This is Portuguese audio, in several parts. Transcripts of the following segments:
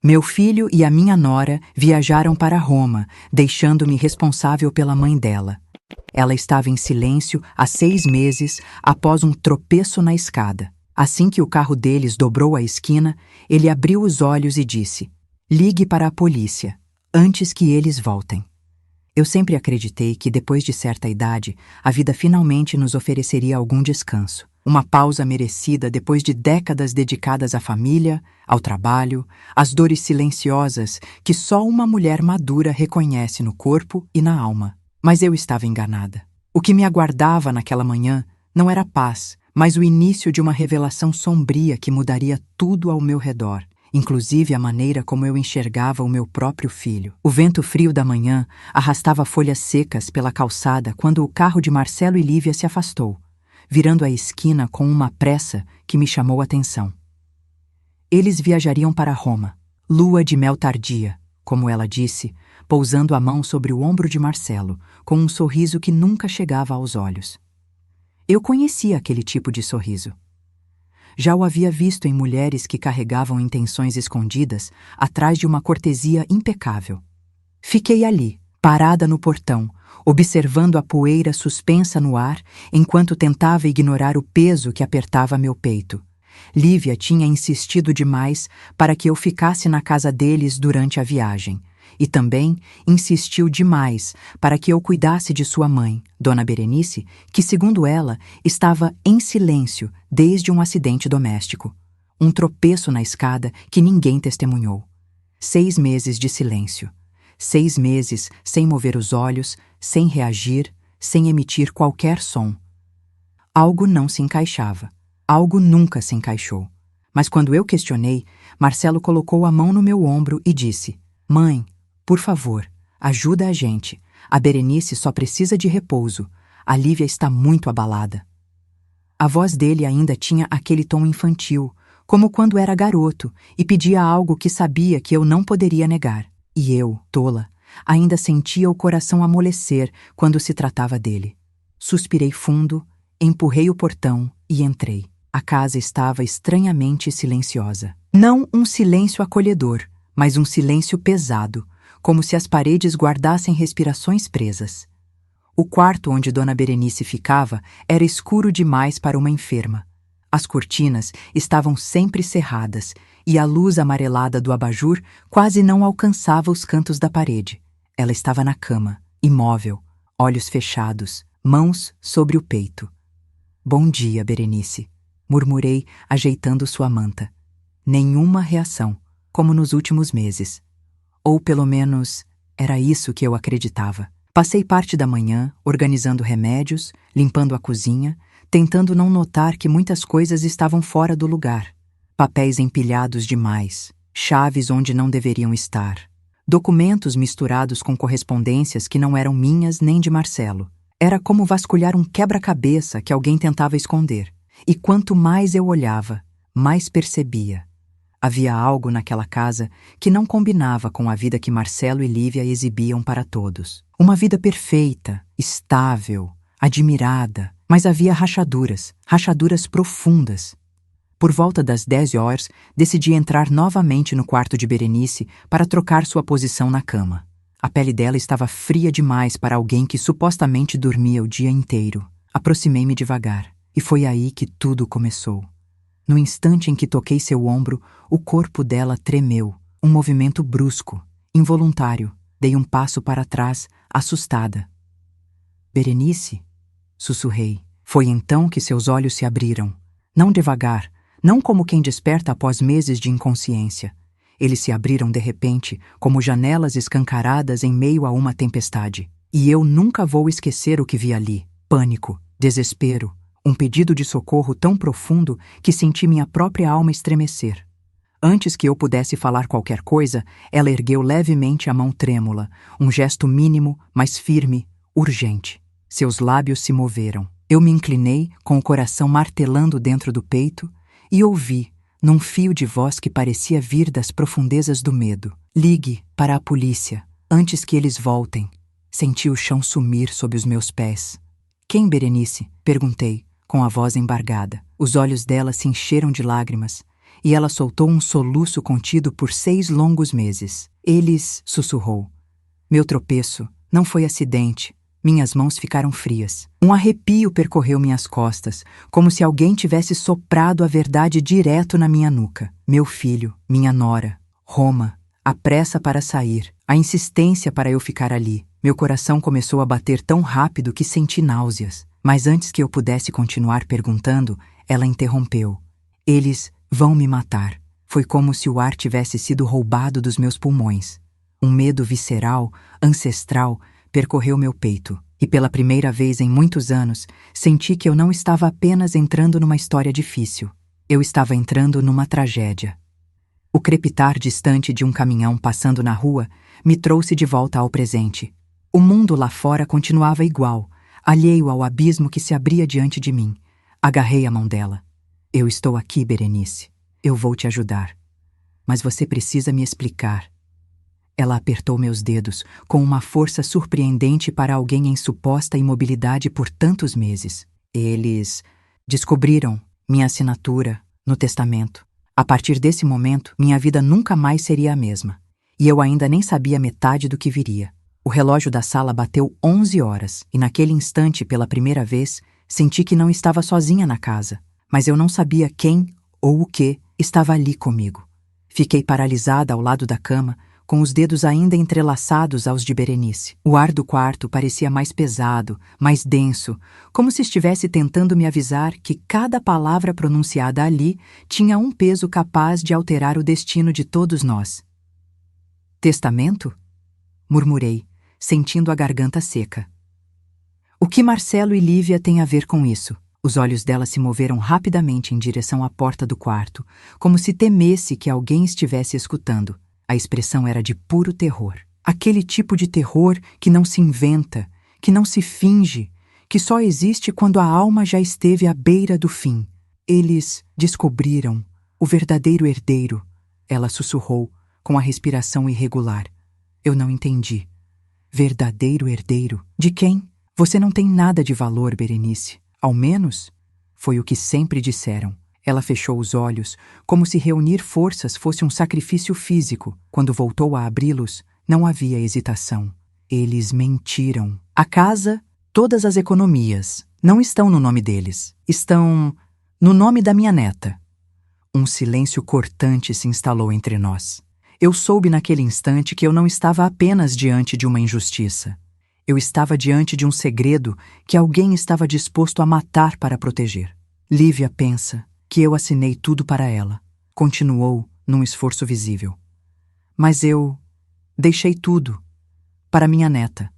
Meu filho e a minha nora viajaram para Roma, deixando-me responsável pela mãe dela. Ela estava em silêncio há 6 meses após um tropeço na escada. Assim que o carro deles dobrou a esquina, ele abriu os olhos e disse: "Ligue para a polícia, antes que eles voltem." Eu sempre acreditei que, depois de certa idade, a vida finalmente nos ofereceria algum descanso. Uma pausa merecida depois de décadas dedicadas à família, ao trabalho, às dores silenciosas que só uma mulher madura reconhece no corpo e na alma. Mas eu estava enganada. O que me aguardava naquela manhã não era paz, mas o início de uma revelação sombria que mudaria tudo ao meu redor, inclusive a maneira como eu enxergava o meu próprio filho. O vento frio da manhã arrastava folhas secas pela calçada quando o carro de Marcelo e Lívia se afastou, virando a esquina com uma pressa que me chamou a atenção. Eles viajariam para Roma, lua de mel tardia, como ela disse, pousando a mão sobre o ombro de Marcelo, com um sorriso que nunca chegava aos olhos. Eu conhecia aquele tipo de sorriso. Já o havia visto em mulheres que carregavam intenções escondidas atrás de uma cortesia impecável. Fiquei ali, parada no portão, observando a poeira suspensa no ar enquanto tentava ignorar o peso que apertava meu peito. Lívia tinha insistido demais para que eu ficasse na casa deles durante a viagem, e também insistiu demais para que eu cuidasse de sua mãe, Dona Berenice, que, segundo ela, estava em silêncio desde um acidente doméstico. Um tropeço na escada que ninguém testemunhou. 6 meses de silêncio. 6 meses sem mover os olhos, sem reagir, sem emitir qualquer som. Algo não se encaixava. Algo nunca se encaixou. Mas quando eu questionei, Marcelo colocou a mão no meu ombro e disse: "Mãe, por favor, ajuda a gente. A Berenice só precisa de repouso. A Lívia está muito abalada." A voz dele ainda tinha aquele tom infantil, como quando era garoto, e pedia algo que sabia que eu não poderia negar. E eu, tola, ainda sentia o coração amolecer quando se tratava dele. Suspirei fundo, empurrei o portão e entrei. A casa estava estranhamente silenciosa. Não um silêncio acolhedor, mas um silêncio pesado, como se as paredes guardassem respirações presas. O quarto onde Dona Berenice ficava era escuro demais para uma enferma. As cortinas estavam sempre cerradas e a luz amarelada do abajur quase não alcançava os cantos da parede. Ela estava na cama, imóvel, olhos fechados, mãos sobre o peito. "Bom dia, Berenice", murmurei, ajeitando sua manta. Nenhuma reação, como nos últimos meses. Ou pelo menos, era isso que eu acreditava. Passei parte da manhã organizando remédios, limpando a cozinha, tentando não notar que muitas coisas estavam fora do lugar. Papéis empilhados demais, chaves onde não deveriam estar, documentos misturados com correspondências que não eram minhas nem de Marcelo. Era como vasculhar um quebra-cabeça que alguém tentava esconder. E quanto mais eu olhava, mais percebia. Havia algo naquela casa que não combinava com a vida que Marcelo e Lívia exibiam para todos. Uma vida perfeita, estável, admirada, mas havia rachaduras profundas. Por volta das 10 horas, decidi entrar novamente no quarto de Berenice para trocar sua posição na cama. A pele dela estava fria demais para alguém que supostamente dormia o dia inteiro. Aproximei-me devagar, e foi aí que tudo começou. No instante em que toquei seu ombro, o corpo dela tremeu, um movimento brusco, involuntário. Dei um passo para trás, assustada. "Berenice?" sussurrei. Foi então que seus olhos se abriram. Não devagar, não como quem desperta após meses de inconsciência. Eles se abriram de repente, como janelas escancaradas em meio a uma tempestade. E eu nunca vou esquecer o que vi ali. Pânico, desespero, um pedido de socorro tão profundo que senti minha própria alma estremecer. Antes que eu pudesse falar qualquer coisa, ela ergueu levemente a mão trêmula, um gesto mínimo, mas firme, urgente. Seus lábios se moveram. Eu me inclinei, com o coração martelando dentro do peito, e ouvi, num fio de voz que parecia vir das profundezas do medo: "Ligue para a polícia, antes que eles voltem." Senti o chão sumir sob os meus pés. "Quem, Berenice?" perguntei, com a voz embargada. Os olhos dela se encheram de lágrimas. e ela soltou um soluço contido por 6 longos meses. Eles, sussurrou. Meu tropeço não foi acidente. Minhas mãos ficaram frias. Um arrepio percorreu minhas costas, como se alguém tivesse soprado a verdade direto na minha nuca. Meu filho, minha nora, Roma, a pressa para sair, a insistência para eu ficar ali. Meu coração começou a bater tão rápido que senti náuseas. Mas antes que eu pudesse continuar perguntando, ela interrompeu. Eles vão me matar. Foi como se o ar tivesse sido roubado dos meus pulmões. Um medo visceral, ancestral, percorreu meu peito, e pela primeira vez em muitos anos, senti que eu não estava apenas entrando numa história difícil. Eu estava entrando numa tragédia. O crepitar distante de um caminhão passando na rua me trouxe de volta ao presente. O mundo lá fora continuava igual, alheio ao abismo que se abria diante de mim. Agarrei a mão dela. Eu estou aqui, Berenice. Eu vou te ajudar. Mas você precisa me explicar. Ela apertou meus dedos com uma força surpreendente para alguém em suposta imobilidade por tantos meses. Eles descobriram minha assinatura no testamento. A partir desse momento, minha vida nunca mais seria a mesma. E eu ainda nem sabia metade do que viria. O relógio da sala bateu 11 horas e naquele instante, pela primeira vez, senti que não estava sozinha na casa. Mas eu não sabia quem ou o que estava ali comigo. Fiquei paralisada ao lado da cama, com os dedos ainda entrelaçados aos de Berenice. O ar do quarto parecia mais pesado, mais denso, como se estivesse tentando me avisar que cada palavra pronunciada ali tinha um peso capaz de alterar o destino de todos nós. Testamento? Murmurei, sentindo a garganta seca. O que Marcelo e Lívia têm a ver com isso? Os olhos dela se moveram rapidamente em direção à porta do quarto, como se temesse que alguém estivesse escutando. A expressão era de puro terror. Aquele tipo de terror que não se inventa, que não se finge, que só existe quando a alma já esteve à beira do fim. Eles descobriram o verdadeiro herdeiro, ela sussurrou, com a respiração irregular. Eu não entendi. Verdadeiro herdeiro? De quem? Você não tem nada de valor, Berenice. Ao menos, foi o que sempre disseram. Ela fechou os olhos, como se reunir forças fosse um sacrifício físico. Quando voltou a abri-los, não havia hesitação. Eles mentiram. A casa, todas as economias, não estão no nome deles. Estão no nome da minha neta. Um silêncio cortante se instalou entre nós. Eu soube naquele instante que eu não estava apenas diante de uma injustiça. Eu estava diante de um segredo que alguém estava disposto a matar para proteger. Lívia pensa que eu assinei tudo para ela. Continuou num esforço visível. Mas eu deixei tudo para minha neta,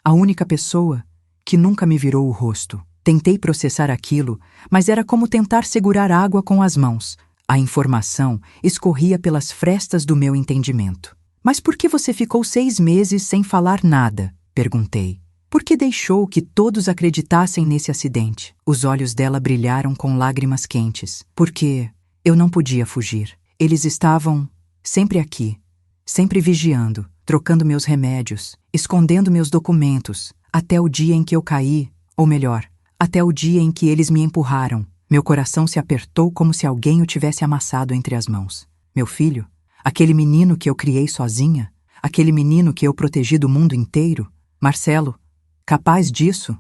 a única pessoa que nunca me virou o rosto. Tentei processar aquilo, mas era como tentar segurar água com as mãos. A informação escorria pelas frestas do meu entendimento. Mas por que você ficou 6 meses sem falar nada? Perguntei. Por que deixou que todos acreditassem nesse acidente? Os olhos dela brilharam com lágrimas quentes. Porque eu não podia fugir. Eles estavam sempre aqui, sempre vigiando, trocando meus remédios, escondendo meus documentos, até o dia em que eu caí, ou melhor, até o dia em que eles me empurraram. Meu coração se apertou como se alguém o tivesse amassado entre as mãos. Meu filho, aquele menino que eu criei sozinha, aquele menino que eu protegi do mundo inteiro, Marcelo, capaz disso?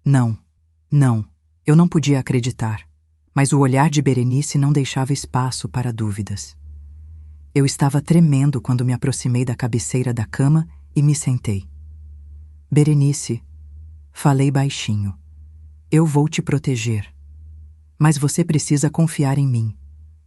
Não, eu não podia acreditar. Mas o olhar de Berenice não deixava espaço para dúvidas. Eu estava tremendo quando me aproximei da cabeceira da cama e me sentei. Berenice, falei baixinho. Eu vou te proteger. Mas você precisa confiar em mim.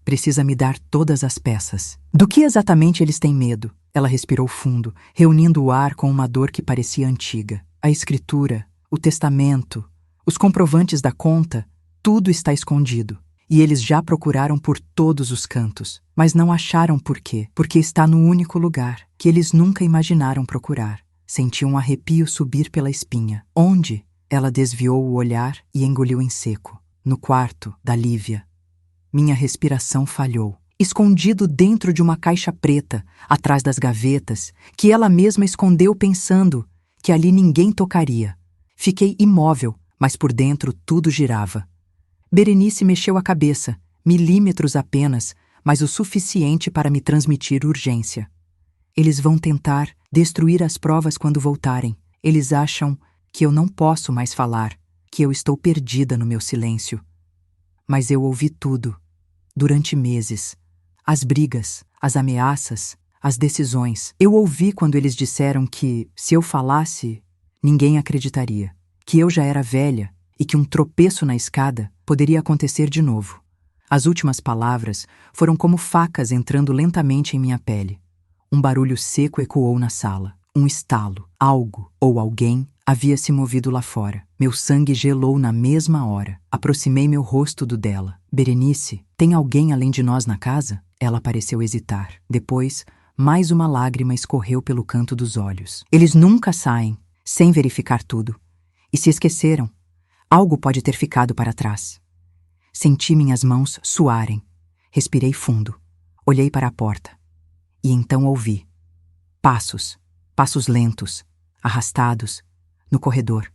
Precisa me dar todas as peças. Do que exatamente eles têm medo? Ela respirou fundo, reunindo o ar com uma dor que parecia antiga. A escritura, o testamento, os comprovantes da conta, tudo está escondido. E eles já procuraram por todos os cantos, mas não acharam por quê. Porque está no único lugar que eles nunca imaginaram procurar. Senti um arrepio subir pela espinha. Onde? Ela desviou o olhar e engoliu em seco. No quarto da Lívia. Minha respiração falhou. Escondido dentro de uma caixa preta, atrás das gavetas, que ela mesma escondeu pensando que ali ninguém tocaria. Fiquei imóvel, mas por dentro tudo girava. Berenice mexeu a cabeça, milímetros apenas, mas o suficiente para me transmitir urgência. Eles vão tentar destruir as provas quando voltarem. Eles acham que eu não posso mais falar, que eu estou perdida no meu silêncio. Mas eu ouvi tudo, durante meses. As brigas, as ameaças, as decisões. Eu ouvi quando eles disseram que, se eu falasse, ninguém acreditaria. Que eu já era velha e que um tropeço na escada poderia acontecer de novo. As últimas palavras foram como facas entrando lentamente em minha pele. Um barulho seco ecoou na sala. Um estalo. Algo ou alguém havia se movido lá fora. Meu sangue gelou na mesma hora. Aproximei meu rosto do dela. Berenice, tem alguém além de nós na casa? Ela pareceu hesitar. Depois, mais uma lágrima escorreu pelo canto dos olhos. Eles nunca saem, sem verificar tudo. E se esqueceram. Algo pode ter ficado para trás. Senti minhas mãos suarem. Respirei fundo. Olhei para a porta. E então ouvi. Passos. Passos lentos, arrastados, no corredor.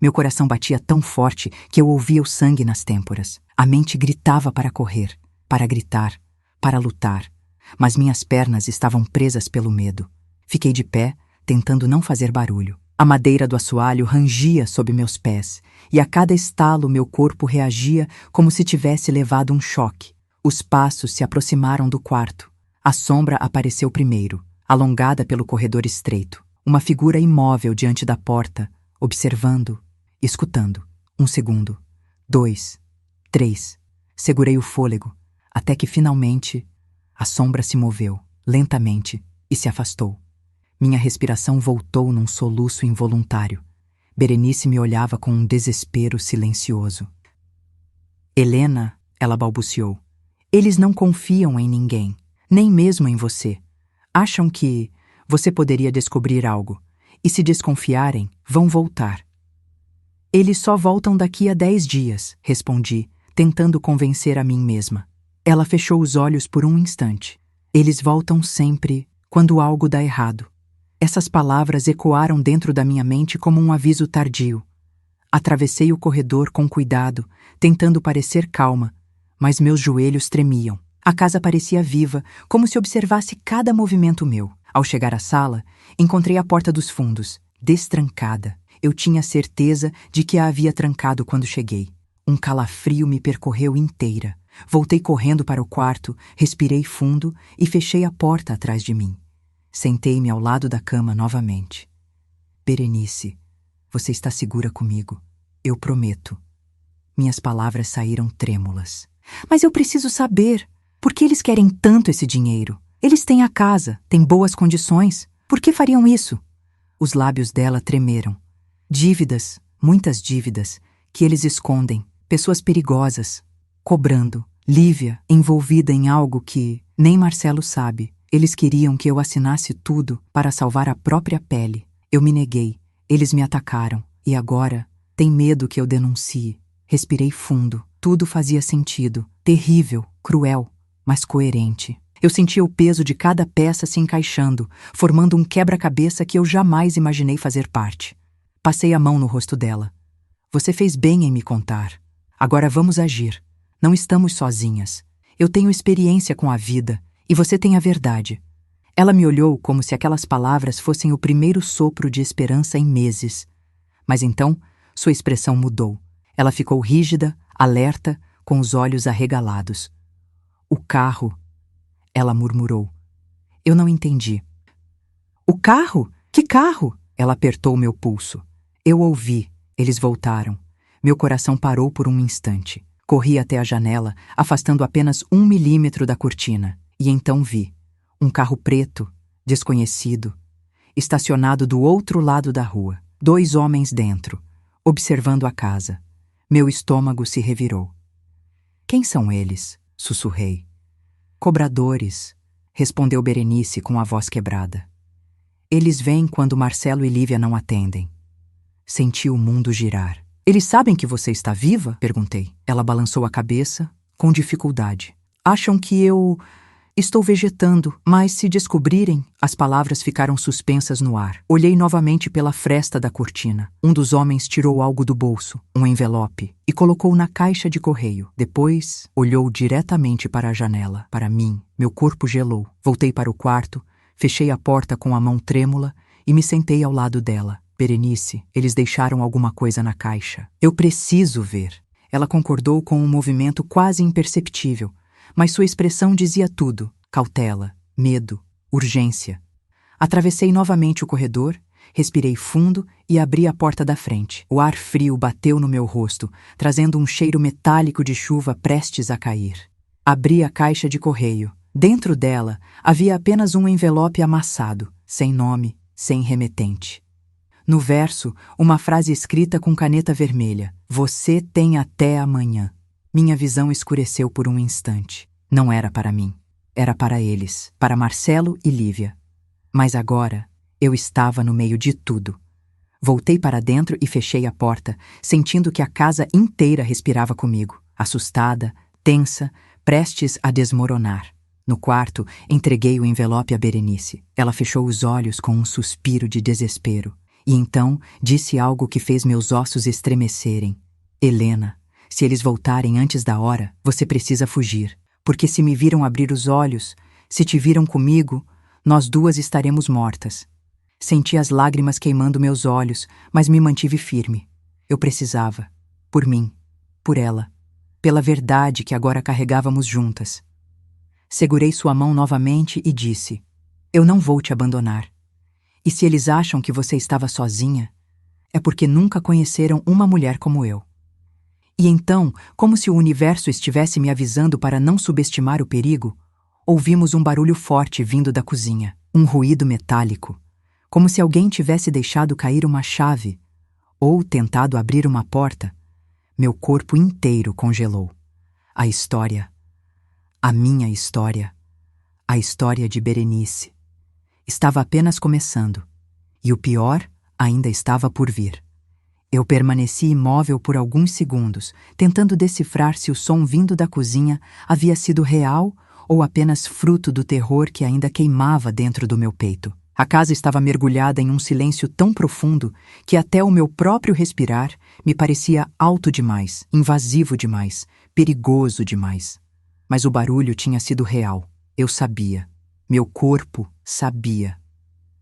Meu coração batia tão forte que eu ouvia o sangue nas têmporas. A mente gritava para correr, para gritar, para lutar. Mas minhas pernas estavam presas pelo medo. Fiquei de pé, tentando não fazer barulho. A madeira do assoalho rangia sob meus pés, e a cada estalo meu corpo reagia como se tivesse levado um choque. Os passos se aproximaram do quarto. A sombra apareceu primeiro, alongada pelo corredor estreito. Uma figura imóvel diante da porta, observando, escutando. 1 segundo, 2, 3. Segurei o fôlego, até que finalmente a sombra se moveu, lentamente, e se afastou. Minha respiração voltou num soluço involuntário. Berenice me olhava com um desespero silencioso. Helena, ela balbuciou, eles não confiam em ninguém, nem mesmo em você. Acham que você poderia descobrir algo, e se desconfiarem, vão voltar. Eles só voltam daqui a 10 dias, respondi, tentando convencer a mim mesma. Ela fechou os olhos por um instante. Eles voltam sempre quando algo dá errado. Essas palavras ecoaram dentro da minha mente como um aviso tardio. Atravessei o corredor com cuidado, tentando parecer calma, mas meus joelhos tremiam. A casa parecia viva, como se observasse cada movimento meu. Ao chegar à sala, encontrei a porta dos fundos, destrancada. Eu tinha certeza de que a havia trancado quando cheguei. Um calafrio me percorreu inteira. Voltei correndo para o quarto, respirei fundo e fechei a porta atrás de mim. Sentei-me ao lado da cama novamente. Berenice, você está segura comigo. Eu prometo. Minhas palavras saíram trêmulas. Mas eu preciso saber. Por que eles querem tanto esse dinheiro? Eles têm a casa, têm boas condições. Por que fariam isso? Os lábios dela tremeram. Dívidas, muitas dívidas, que eles escondem. Pessoas perigosas, cobrando. Lívia, envolvida em algo que nem Marcelo sabe. Eles queriam que eu assinasse tudo para salvar a própria pele. Eu me neguei. Eles me atacaram. E agora, tem medo que eu denuncie. Respirei fundo. Tudo fazia sentido. Terrível, cruel, mas coerente. Eu sentia o peso de cada peça se encaixando, formando um quebra-cabeça que eu jamais imaginei fazer parte. Passei a mão no rosto dela. Você fez bem em me contar. Agora vamos agir. Não estamos sozinhas. Eu tenho experiência com a vida, e você tem a verdade. Ela me olhou como se aquelas palavras fossem o primeiro sopro de esperança em meses. Mas então, sua expressão mudou. Ela ficou rígida, alerta, com os olhos arregalados. O carro, ela murmurou. Eu não entendi. O carro? Que carro? Ela apertou meu pulso. Eu ouvi. Eles voltaram. Meu coração parou por um instante. Corri até a janela, afastando apenas 1 milímetro da cortina. E então vi. Um carro preto, desconhecido, estacionado do outro lado da rua. 2 homens dentro, observando a casa. Meu estômago se revirou. Quem são eles? Sussurrei. Cobradores, respondeu Berenice com a voz quebrada. Eles vêm quando Marcelo e Lívia não atendem. Senti o mundo girar. Eles sabem que você está viva? Perguntei. Ela balançou a cabeça, com dificuldade. Acham que eu Estou vegetando, mas se descobrirem, as palavras ficaram suspensas no ar. Olhei novamente pela fresta da cortina. Um dos homens tirou algo do bolso, um envelope, e colocou na caixa de correio. Depois, olhou diretamente para a janela, para mim. Meu corpo gelou. Voltei para o quarto, fechei a porta com a mão trêmula e me sentei ao lado dela. Berenice, eles deixaram alguma coisa na caixa. Eu preciso ver. Ela concordou com um movimento quase imperceptível, mas sua expressão dizia tudo: cautela, medo, urgência. Atravessei novamente o corredor, respirei fundo e abri a porta da frente. O ar frio bateu no meu rosto, trazendo um cheiro metálico de chuva prestes a cair. Abri a caixa de correio. Dentro dela havia apenas um envelope amassado, sem nome, sem remetente. No verso, uma frase escrita com caneta vermelha: "Você tem até amanhã." Minha visão escureceu por um instante. Não era para mim. Era para eles, para Marcelo e Lívia. Mas agora, eu estava no meio de tudo. Voltei para dentro e fechei a porta, sentindo que a casa inteira respirava comigo, assustada, tensa, prestes a desmoronar. No quarto, entreguei o envelope a Berenice. Ela fechou os olhos com um suspiro de desespero. E então disse algo que fez meus ossos estremecerem. "Helena, se eles voltarem antes da hora, você precisa fugir. Porque se me viram abrir os olhos, se te viram comigo, nós duas estaremos mortas." Senti as lágrimas queimando meus olhos, mas me mantive firme. Eu precisava. Por mim. Por ela. Pela verdade que agora carregávamos juntas. Segurei sua mão novamente e disse: "Eu não vou te abandonar. E se eles acham que você estava sozinha, é porque nunca conheceram uma mulher como eu." E então, como se o universo estivesse me avisando para não subestimar o perigo, ouvimos um barulho forte vindo da cozinha, um ruído metálico, como se alguém tivesse deixado cair uma chave ou tentado abrir uma porta. Meu corpo inteiro congelou. A história, a minha história, a história de Berenice, estava apenas começando, e o pior ainda estava por vir. Eu permaneci imóvel por alguns segundos, tentando decifrar se o som vindo da cozinha havia sido real ou apenas fruto do terror que ainda queimava dentro do meu peito. A casa estava mergulhada em um silêncio tão profundo que até o meu próprio respirar me parecia alto demais, invasivo demais, perigoso demais. Mas o barulho tinha sido real. Eu sabia. Meu corpo sabia.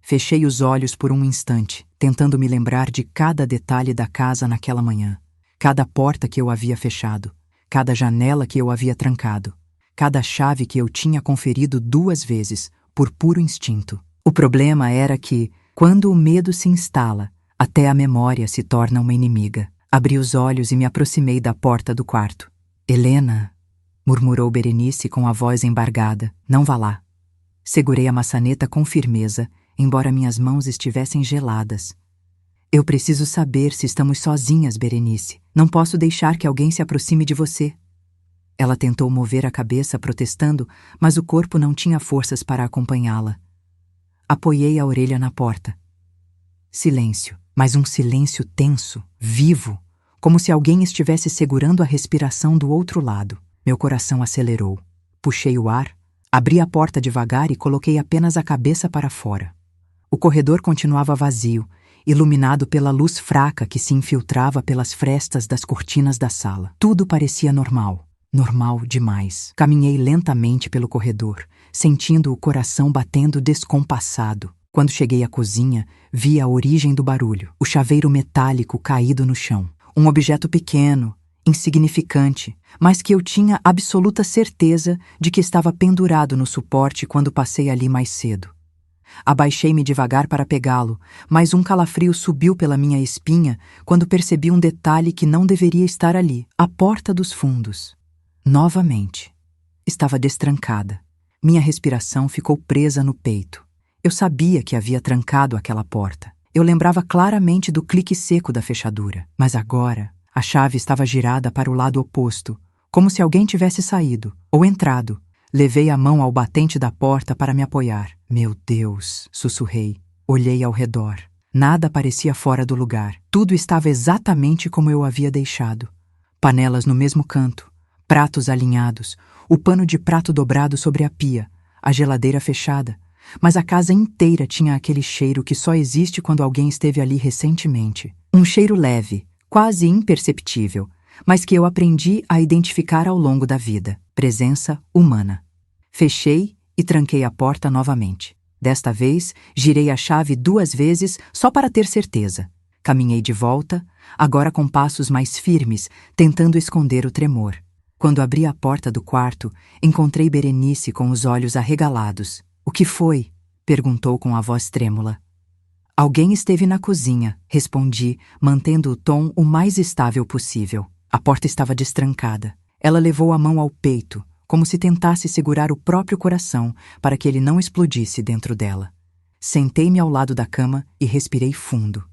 Fechei os olhos por um instante, tentando me lembrar de cada detalhe da casa naquela manhã. Cada porta que eu havia fechado, cada janela que eu havia trancado, cada chave que eu tinha conferido 2 vezes, por puro instinto. O problema era que, quando o medo se instala, até a memória se torna uma inimiga. Abri os olhos e me aproximei da porta do quarto. "Helena", murmurou Berenice com a voz embargada, "não vá lá." Segurei a maçaneta com firmeza, embora minhas mãos estivessem geladas. "Eu preciso saber se estamos sozinhas, Berenice. Não posso deixar que alguém se aproxime de você." Ela tentou mover a cabeça, protestando, mas o corpo não tinha forças para acompanhá-la. Apoiei a orelha na porta. Silêncio, mas um silêncio tenso, vivo, como se alguém estivesse segurando a respiração do outro lado. Meu coração acelerou. Puxei o ar, abri a porta devagar e coloquei apenas a cabeça para fora. O corredor continuava vazio, iluminado pela luz fraca que se infiltrava pelas frestas das cortinas da sala. Tudo parecia normal. Normal demais. Caminhei lentamente pelo corredor, sentindo o coração batendo descompassado. Quando cheguei à cozinha, vi a origem do barulho. O chaveiro metálico caído no chão. Um objeto pequeno, insignificante, mas que eu tinha absoluta certeza de que estava pendurado no suporte quando passei ali mais cedo. Abaixei-me devagar para pegá-lo, mas um calafrio subiu pela minha espinha quando percebi um detalhe que não deveria estar ali. A porta dos fundos. Novamente. Estava destrancada. Minha respiração ficou presa no peito. Eu sabia que havia trancado aquela porta. Eu lembrava claramente do clique seco da fechadura. Mas agora, a chave estava girada para o lado oposto, como se alguém tivesse saído ou entrado. Levei a mão ao batente da porta para me apoiar. "Meu Deus", sussurrei. Olhei ao redor. Nada parecia fora do lugar. Tudo estava exatamente como eu havia deixado. Panelas no mesmo canto, pratos alinhados, o pano de prato dobrado sobre a pia, a geladeira fechada, mas a casa inteira tinha aquele cheiro que só existe quando alguém esteve ali recentemente. Um cheiro leve, quase imperceptível, mas que eu aprendi a identificar ao longo da vida. Presença humana. Fechei e tranquei a porta novamente. Desta vez, girei a chave 2 vezes só para ter certeza. Caminhei de volta, agora com passos mais firmes, tentando esconder o tremor. Quando abri a porta do quarto, encontrei Berenice com os olhos arregalados. "O que foi?" perguntou com a voz trêmula. "Alguém esteve na cozinha", respondi, mantendo o tom o mais estável possível. A porta estava destrancada. Ela levou a mão ao peito, como se tentasse segurar o próprio coração para que ele não explodisse dentro dela. Sentei-me ao lado da cama e respirei fundo.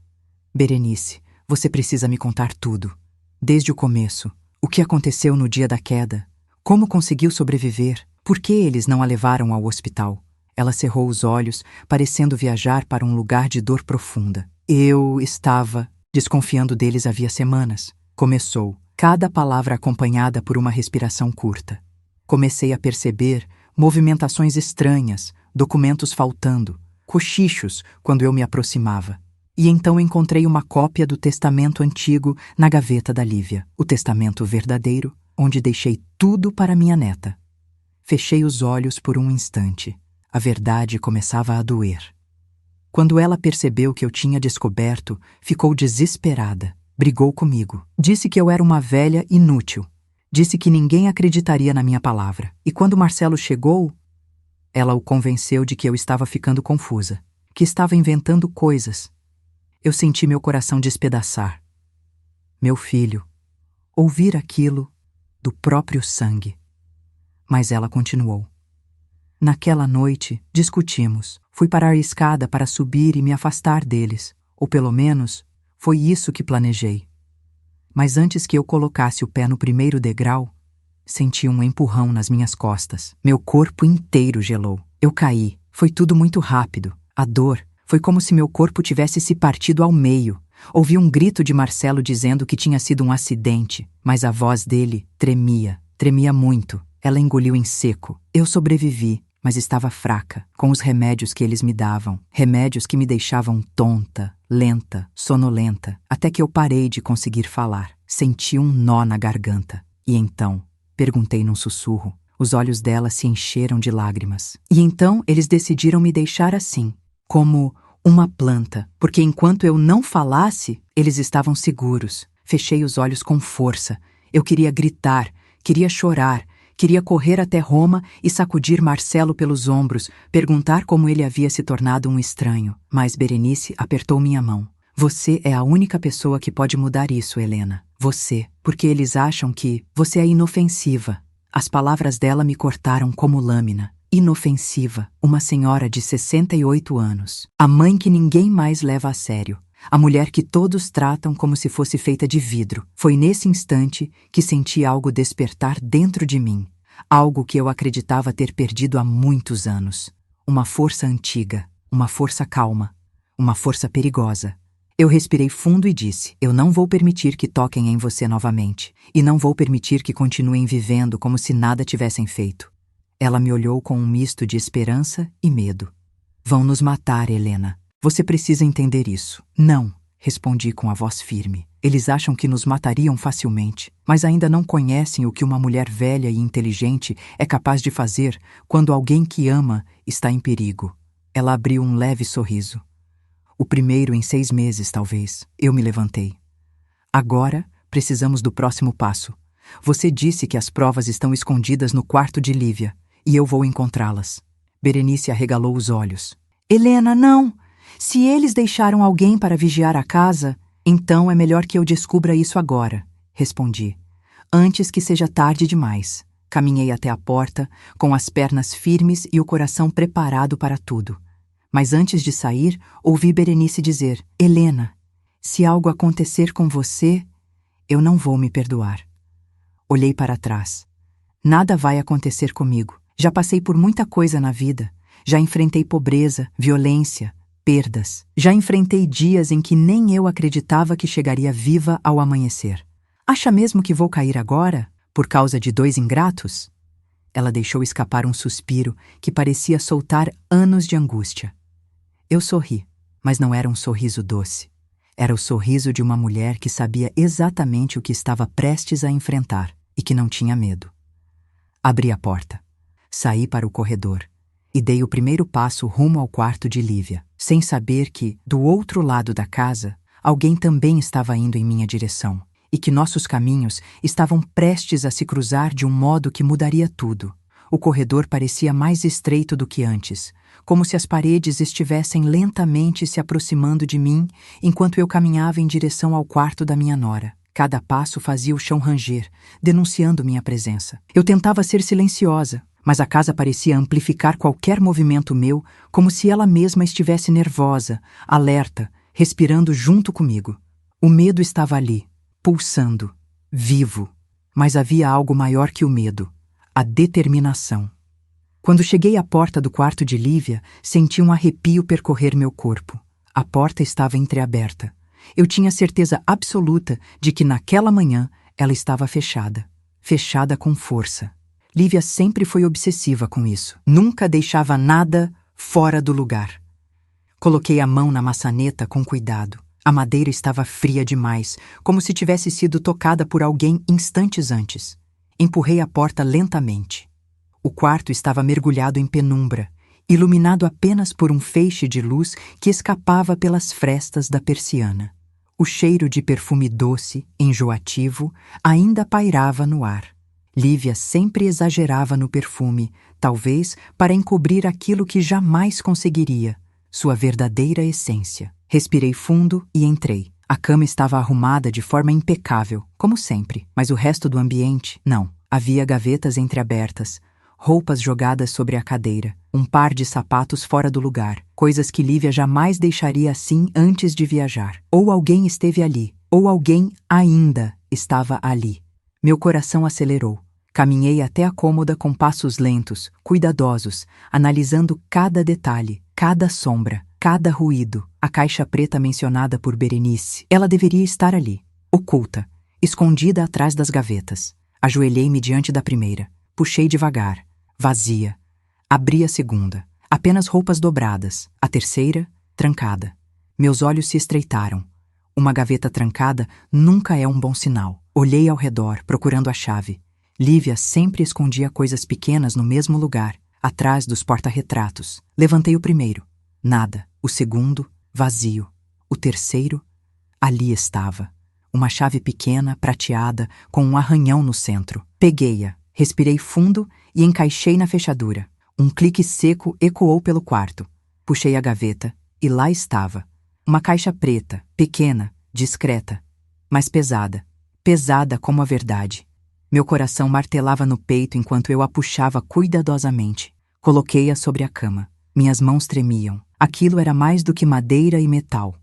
"Berenice, você precisa me contar tudo. Desde o começo. O que aconteceu no dia da queda? Como conseguiu sobreviver? Por que eles não a levaram ao hospital?" Ela cerrou os olhos, parecendo viajar para um lugar de dor profunda. "Eu estava desconfiando deles havia semanas", começou, cada palavra acompanhada por uma respiração curta. "Comecei a perceber movimentações estranhas, documentos faltando, cochichos quando eu me aproximava. E então encontrei uma cópia do testamento antigo na gaveta da Lívia, o testamento verdadeiro, onde deixei tudo para minha neta." Fechei os olhos por um instante. A verdade começava a doer. Quando ela percebeu que eu tinha descoberto, ficou desesperada. Brigou comigo. Disse que eu era uma velha inútil. Disse que ninguém acreditaria na minha palavra. E quando Marcelo chegou, ela o convenceu de que eu estava ficando confusa, que estava inventando coisas. Eu senti meu coração despedaçar. Meu filho, ouvir aquilo do próprio sangue. Mas ela continuou. "Naquela noite, discutimos. Fui parar a escada para subir e me afastar deles. Ou pelo menos, foi isso que planejei. Mas antes que eu colocasse o pé no primeiro degrau, senti um empurrão nas minhas costas. Meu corpo inteiro gelou. Eu caí. Foi tudo muito rápido. A dor foi como se meu corpo tivesse se partido ao meio. Ouvi um grito de Marcelo dizendo que tinha sido um acidente, mas a voz dele tremia. Tremia muito. Ela engoliu em seco. Eu sobrevivi, mas estava fraca, com os remédios que eles me davam. Remédios que me deixavam tonta, lenta, sonolenta, até que eu parei de conseguir falar. Senti um nó na garganta. E então, perguntei num sussurro. Os olhos dela se encheram de lágrimas. E então eles decidiram me deixar assim, como uma planta, porque enquanto eu não falasse, eles estavam seguros. Fechei os olhos com força. Eu queria gritar, queria chorar, queria correr até Roma e sacudir Marcelo pelos ombros, perguntar como ele havia se tornado um estranho. Mas Berenice apertou minha mão. "Você é a única pessoa que pode mudar isso, Helena. Você, porque eles acham que você é inofensiva." As palavras dela me cortaram como lâmina. Inofensiva, uma senhora de 68 anos. A mãe que ninguém mais leva a sério. A mulher que todos tratam como se fosse feita de vidro. Foi nesse instante que senti algo despertar dentro de mim. Algo que eu acreditava ter perdido há muitos anos. Uma força antiga, uma força calma, uma força perigosa. Eu respirei fundo e disse: "Eu não vou permitir que toquem em você novamente. E não vou permitir que continuem vivendo como se nada tivessem feito." Ela me olhou com um misto de esperança e medo. "Vão nos matar, Helena. Você precisa entender isso." "Não", respondi com a voz firme. "Eles acham que nos matariam facilmente, mas ainda não conhecem o que uma mulher velha e inteligente é capaz de fazer quando alguém que ama está em perigo." Ela abriu um leve sorriso. "O primeiro em 6 meses, talvez." Eu me levantei. "Agora, precisamos do próximo passo. Você disse que as provas estão escondidas no quarto de Lívia, e eu vou encontrá-las." Berenice arregalou os olhos. "Helena, não! Se eles deixaram alguém para vigiar a casa, então é melhor que eu descubra isso agora", respondi. "Antes que seja tarde demais." Caminhei até a porta, com as pernas firmes e o coração preparado para tudo. Mas antes de sair, ouvi Berenice dizer: "Helena, se algo acontecer com você, eu não vou me perdoar." Olhei para trás. Nada vai acontecer comigo. Já passei por muita coisa na vida. Já enfrentei pobreza, violência, perdas. Já enfrentei dias em que nem eu acreditava que chegaria viva ao amanhecer. Acha mesmo que vou cair agora, por causa de 2 ingratos? Ela deixou escapar um suspiro que parecia soltar anos de angústia. Eu sorri, mas não era um sorriso doce. Era o sorriso de uma mulher que sabia exatamente o que estava prestes a enfrentar e que não tinha medo. Abri a porta, saí para o corredor e dei o primeiro passo rumo ao quarto de Lívia, sem saber que, do outro lado da casa, alguém também estava indo em minha direção e que nossos caminhos estavam prestes a se cruzar de um modo que mudaria tudo. O corredor parecia mais estreito do que antes, como se as paredes estivessem lentamente se aproximando de mim enquanto eu caminhava em direção ao quarto da minha nora. Cada passo fazia o chão ranger, denunciando minha presença. Eu tentava ser silenciosa, mas a casa parecia amplificar qualquer movimento meu, como se ela mesma estivesse nervosa, alerta, respirando junto comigo. O medo estava ali, pulsando, vivo, mas havia algo maior que o medo, a determinação. Quando cheguei à porta do quarto de Lívia, senti um arrepio percorrer meu corpo. A porta estava entreaberta. Eu tinha certeza absoluta de que naquela manhã ela estava fechada. Fechada com força. Lívia sempre foi obsessiva com isso. Nunca deixava nada fora do lugar. Coloquei a mão na maçaneta com cuidado. A madeira estava fria demais, como se tivesse sido tocada por alguém instantes antes. Empurrei a porta lentamente. O quarto estava mergulhado em penumbra, iluminado apenas por um feixe de luz que escapava pelas frestas da persiana. O cheiro de perfume doce, enjoativo, ainda pairava no ar. Lívia sempre exagerava no perfume, talvez para encobrir aquilo que jamais conseguiria, sua verdadeira essência. Respirei fundo e entrei. A cama estava arrumada de forma impecável, como sempre, mas o resto do ambiente, não. Havia gavetas entreabertas, roupas jogadas sobre a cadeira, um par de sapatos fora do lugar, coisas que Lívia jamais deixaria assim antes de viajar. Ou alguém esteve ali, ou alguém ainda estava ali. Meu coração acelerou. Caminhei até a cômoda com passos lentos, cuidadosos, analisando cada detalhe, cada sombra, cada ruído. A caixa preta mencionada por Berenice. Ela deveria estar ali, oculta, escondida atrás das gavetas. Ajoelhei-me diante da primeira. Puxei devagar. Vazia. Abri a segunda. Apenas roupas dobradas. A terceira, trancada. Meus olhos se estreitaram. Uma gaveta trancada nunca é um bom sinal. Olhei ao redor, procurando a chave. Lívia sempre escondia coisas pequenas no mesmo lugar, atrás dos porta-retratos. Levantei o primeiro. Nada. O segundo, vazio. O terceiro, ali estava. Uma chave pequena, prateada, com um arranhão no centro. Peguei-a, respirei fundo e encaixei na fechadura. Um clique seco ecoou pelo quarto. Puxei a gaveta e lá estava. Uma caixa preta, pequena, discreta, mas pesada. Pesada como a verdade. Meu coração martelava no peito enquanto eu a puxava cuidadosamente. Coloquei-a sobre a cama. Minhas mãos tremiam. Aquilo era mais do que madeira e metal.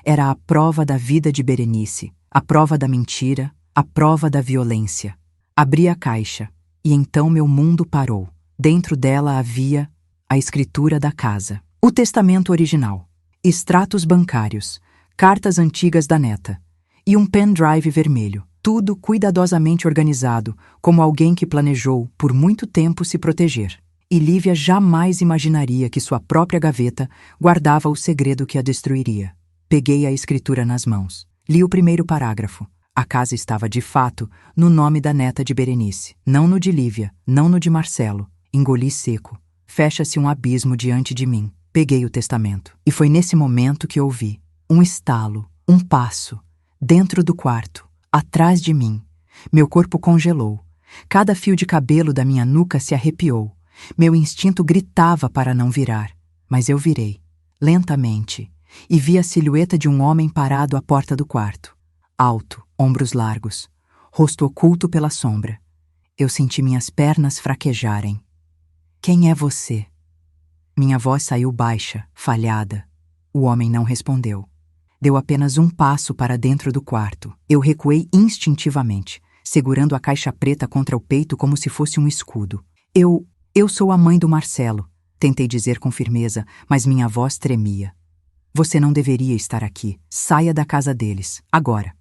Era a prova da vida de Berenice, a prova da mentira, a prova da violência. Abri a caixa, e então meu mundo parou. Dentro dela havia a escritura da casa, o testamento original, extratos bancários, cartas antigas da neta, e um pendrive vermelho. Tudo cuidadosamente organizado, como alguém que planejou, por muito tempo, se proteger. E Lívia jamais imaginaria que sua própria gaveta guardava o segredo que a destruiria. Peguei a escritura nas mãos. Li o primeiro parágrafo. A casa estava, de fato, no nome da neta de Berenice. Não no de Lívia, não no de Marcelo. Engoli seco. Fecha-se um abismo diante de mim. Peguei o testamento. E foi nesse momento que ouvi um estalo, um passo, dentro do quarto, atrás de mim. Meu corpo congelou. Cada fio de cabelo da minha nuca se arrepiou. Meu instinto gritava para não virar, mas eu virei, lentamente, e vi a silhueta de um homem parado à porta do quarto. Alto, ombros largos, rosto oculto pela sombra. Eu senti minhas pernas fraquejarem. Quem é você? Minha voz saiu baixa, falhada. O homem não respondeu. Deu apenas um passo para dentro do quarto. Eu recuei instintivamente, segurando a caixa preta contra o peito como se fosse um escudo. Eu sou a mãe do Marcelo, tentei dizer com firmeza, mas minha voz tremia. Você não deveria estar aqui. Saia da casa deles, agora.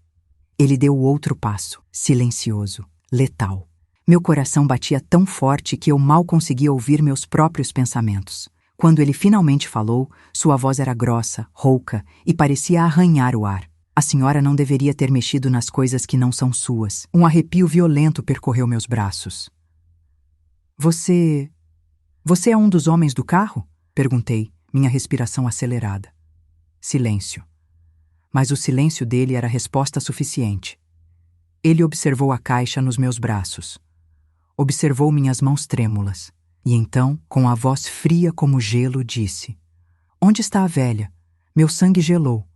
Ele deu outro passo, silencioso, letal. Meu coração batia tão forte que eu mal conseguia ouvir meus próprios pensamentos. Quando ele finalmente falou, sua voz era grossa, rouca e parecia arranhar o ar. A senhora não deveria ter mexido nas coisas que não são suas. Um arrepio violento percorreu meus braços. Você é um dos homens do carro? Perguntei, minha respiração acelerada. Silêncio. Mas o silêncio dele era resposta suficiente. Ele observou a caixa nos meus braços. Observou minhas mãos trêmulas. E então, com a voz fria como gelo, disse: Onde está a velha? Meu sangue gelou.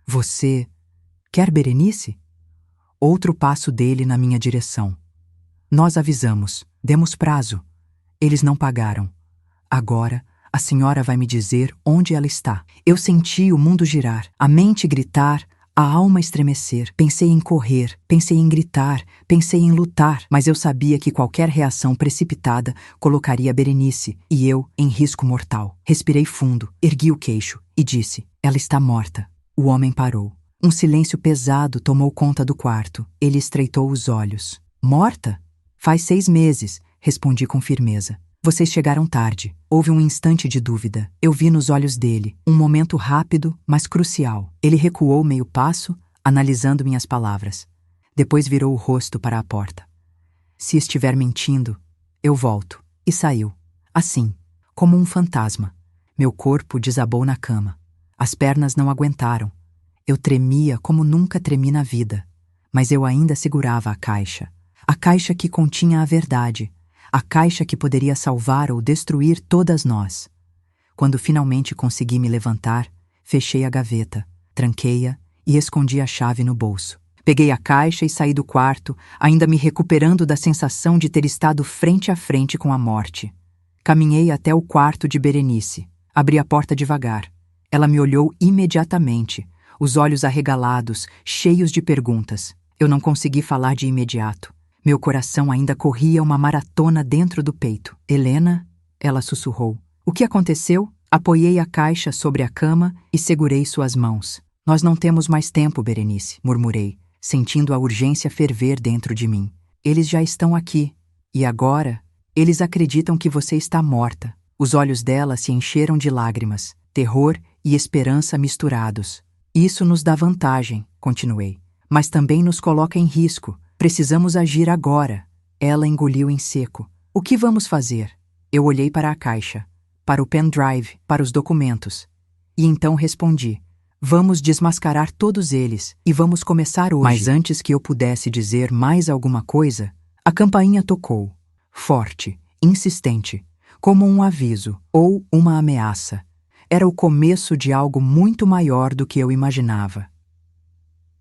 Você quer Berenice? Outro passo dele na minha direção. Nós avisamos, demos prazo. Eles não pagaram. Agora, a senhora vai me dizer onde ela está. Eu senti o mundo girar, a mente gritar, a alma estremecer. Pensei em correr, pensei em gritar, pensei em lutar, mas eu sabia que qualquer reação precipitada colocaria Berenice e eu em risco mortal. Respirei fundo, ergui o queixo e disse: Ela está morta. O homem parou. Um silêncio pesado tomou conta do quarto. Ele estreitou os olhos. Morta? Faz 6 meses, respondi com firmeza. Vocês chegaram tarde. Houve um instante de dúvida. Eu vi nos olhos dele, um momento rápido, mas crucial. Ele recuou meio passo, analisando minhas palavras. Depois virou o rosto para a porta. Se estiver mentindo, eu volto. E saiu. Assim, como um fantasma. Meu corpo desabou na cama. As pernas não aguentaram. Eu tremia como nunca tremi na vida. Mas eu ainda segurava a caixa. A caixa que continha a verdade. A caixa que poderia salvar ou destruir todas nós. Quando finalmente consegui me levantar, fechei a gaveta, tranquei-a e escondi a chave no bolso. Peguei a caixa e saí do quarto, ainda me recuperando da sensação de ter estado frente a frente com a morte. Caminhei até o quarto de Berenice. Abri a porta devagar. Ela me olhou imediatamente, os olhos arregalados, cheios de perguntas. Eu não consegui falar de imediato. Meu coração ainda corria uma maratona dentro do peito. Helena, ela sussurrou. O que aconteceu? Apoiei a caixa sobre a cama e segurei suas mãos. Nós não temos mais tempo, Berenice, murmurei, sentindo a urgência ferver dentro de mim. Eles já estão aqui. E agora, eles acreditam que você está morta. Os olhos dela se encheram de lágrimas, terror e esperança misturados. Isso nos dá vantagem, continuei, mas também nos coloca em risco. Precisamos agir agora. Ela engoliu em seco. O que vamos fazer? Eu olhei para a caixa, para o pendrive, para os documentos. E então respondi: Vamos desmascarar todos eles e vamos começar hoje. Mas antes que eu pudesse dizer mais alguma coisa, a campainha tocou. Forte, insistente, como um aviso ou uma ameaça. Era o começo de algo muito maior do que eu imaginava.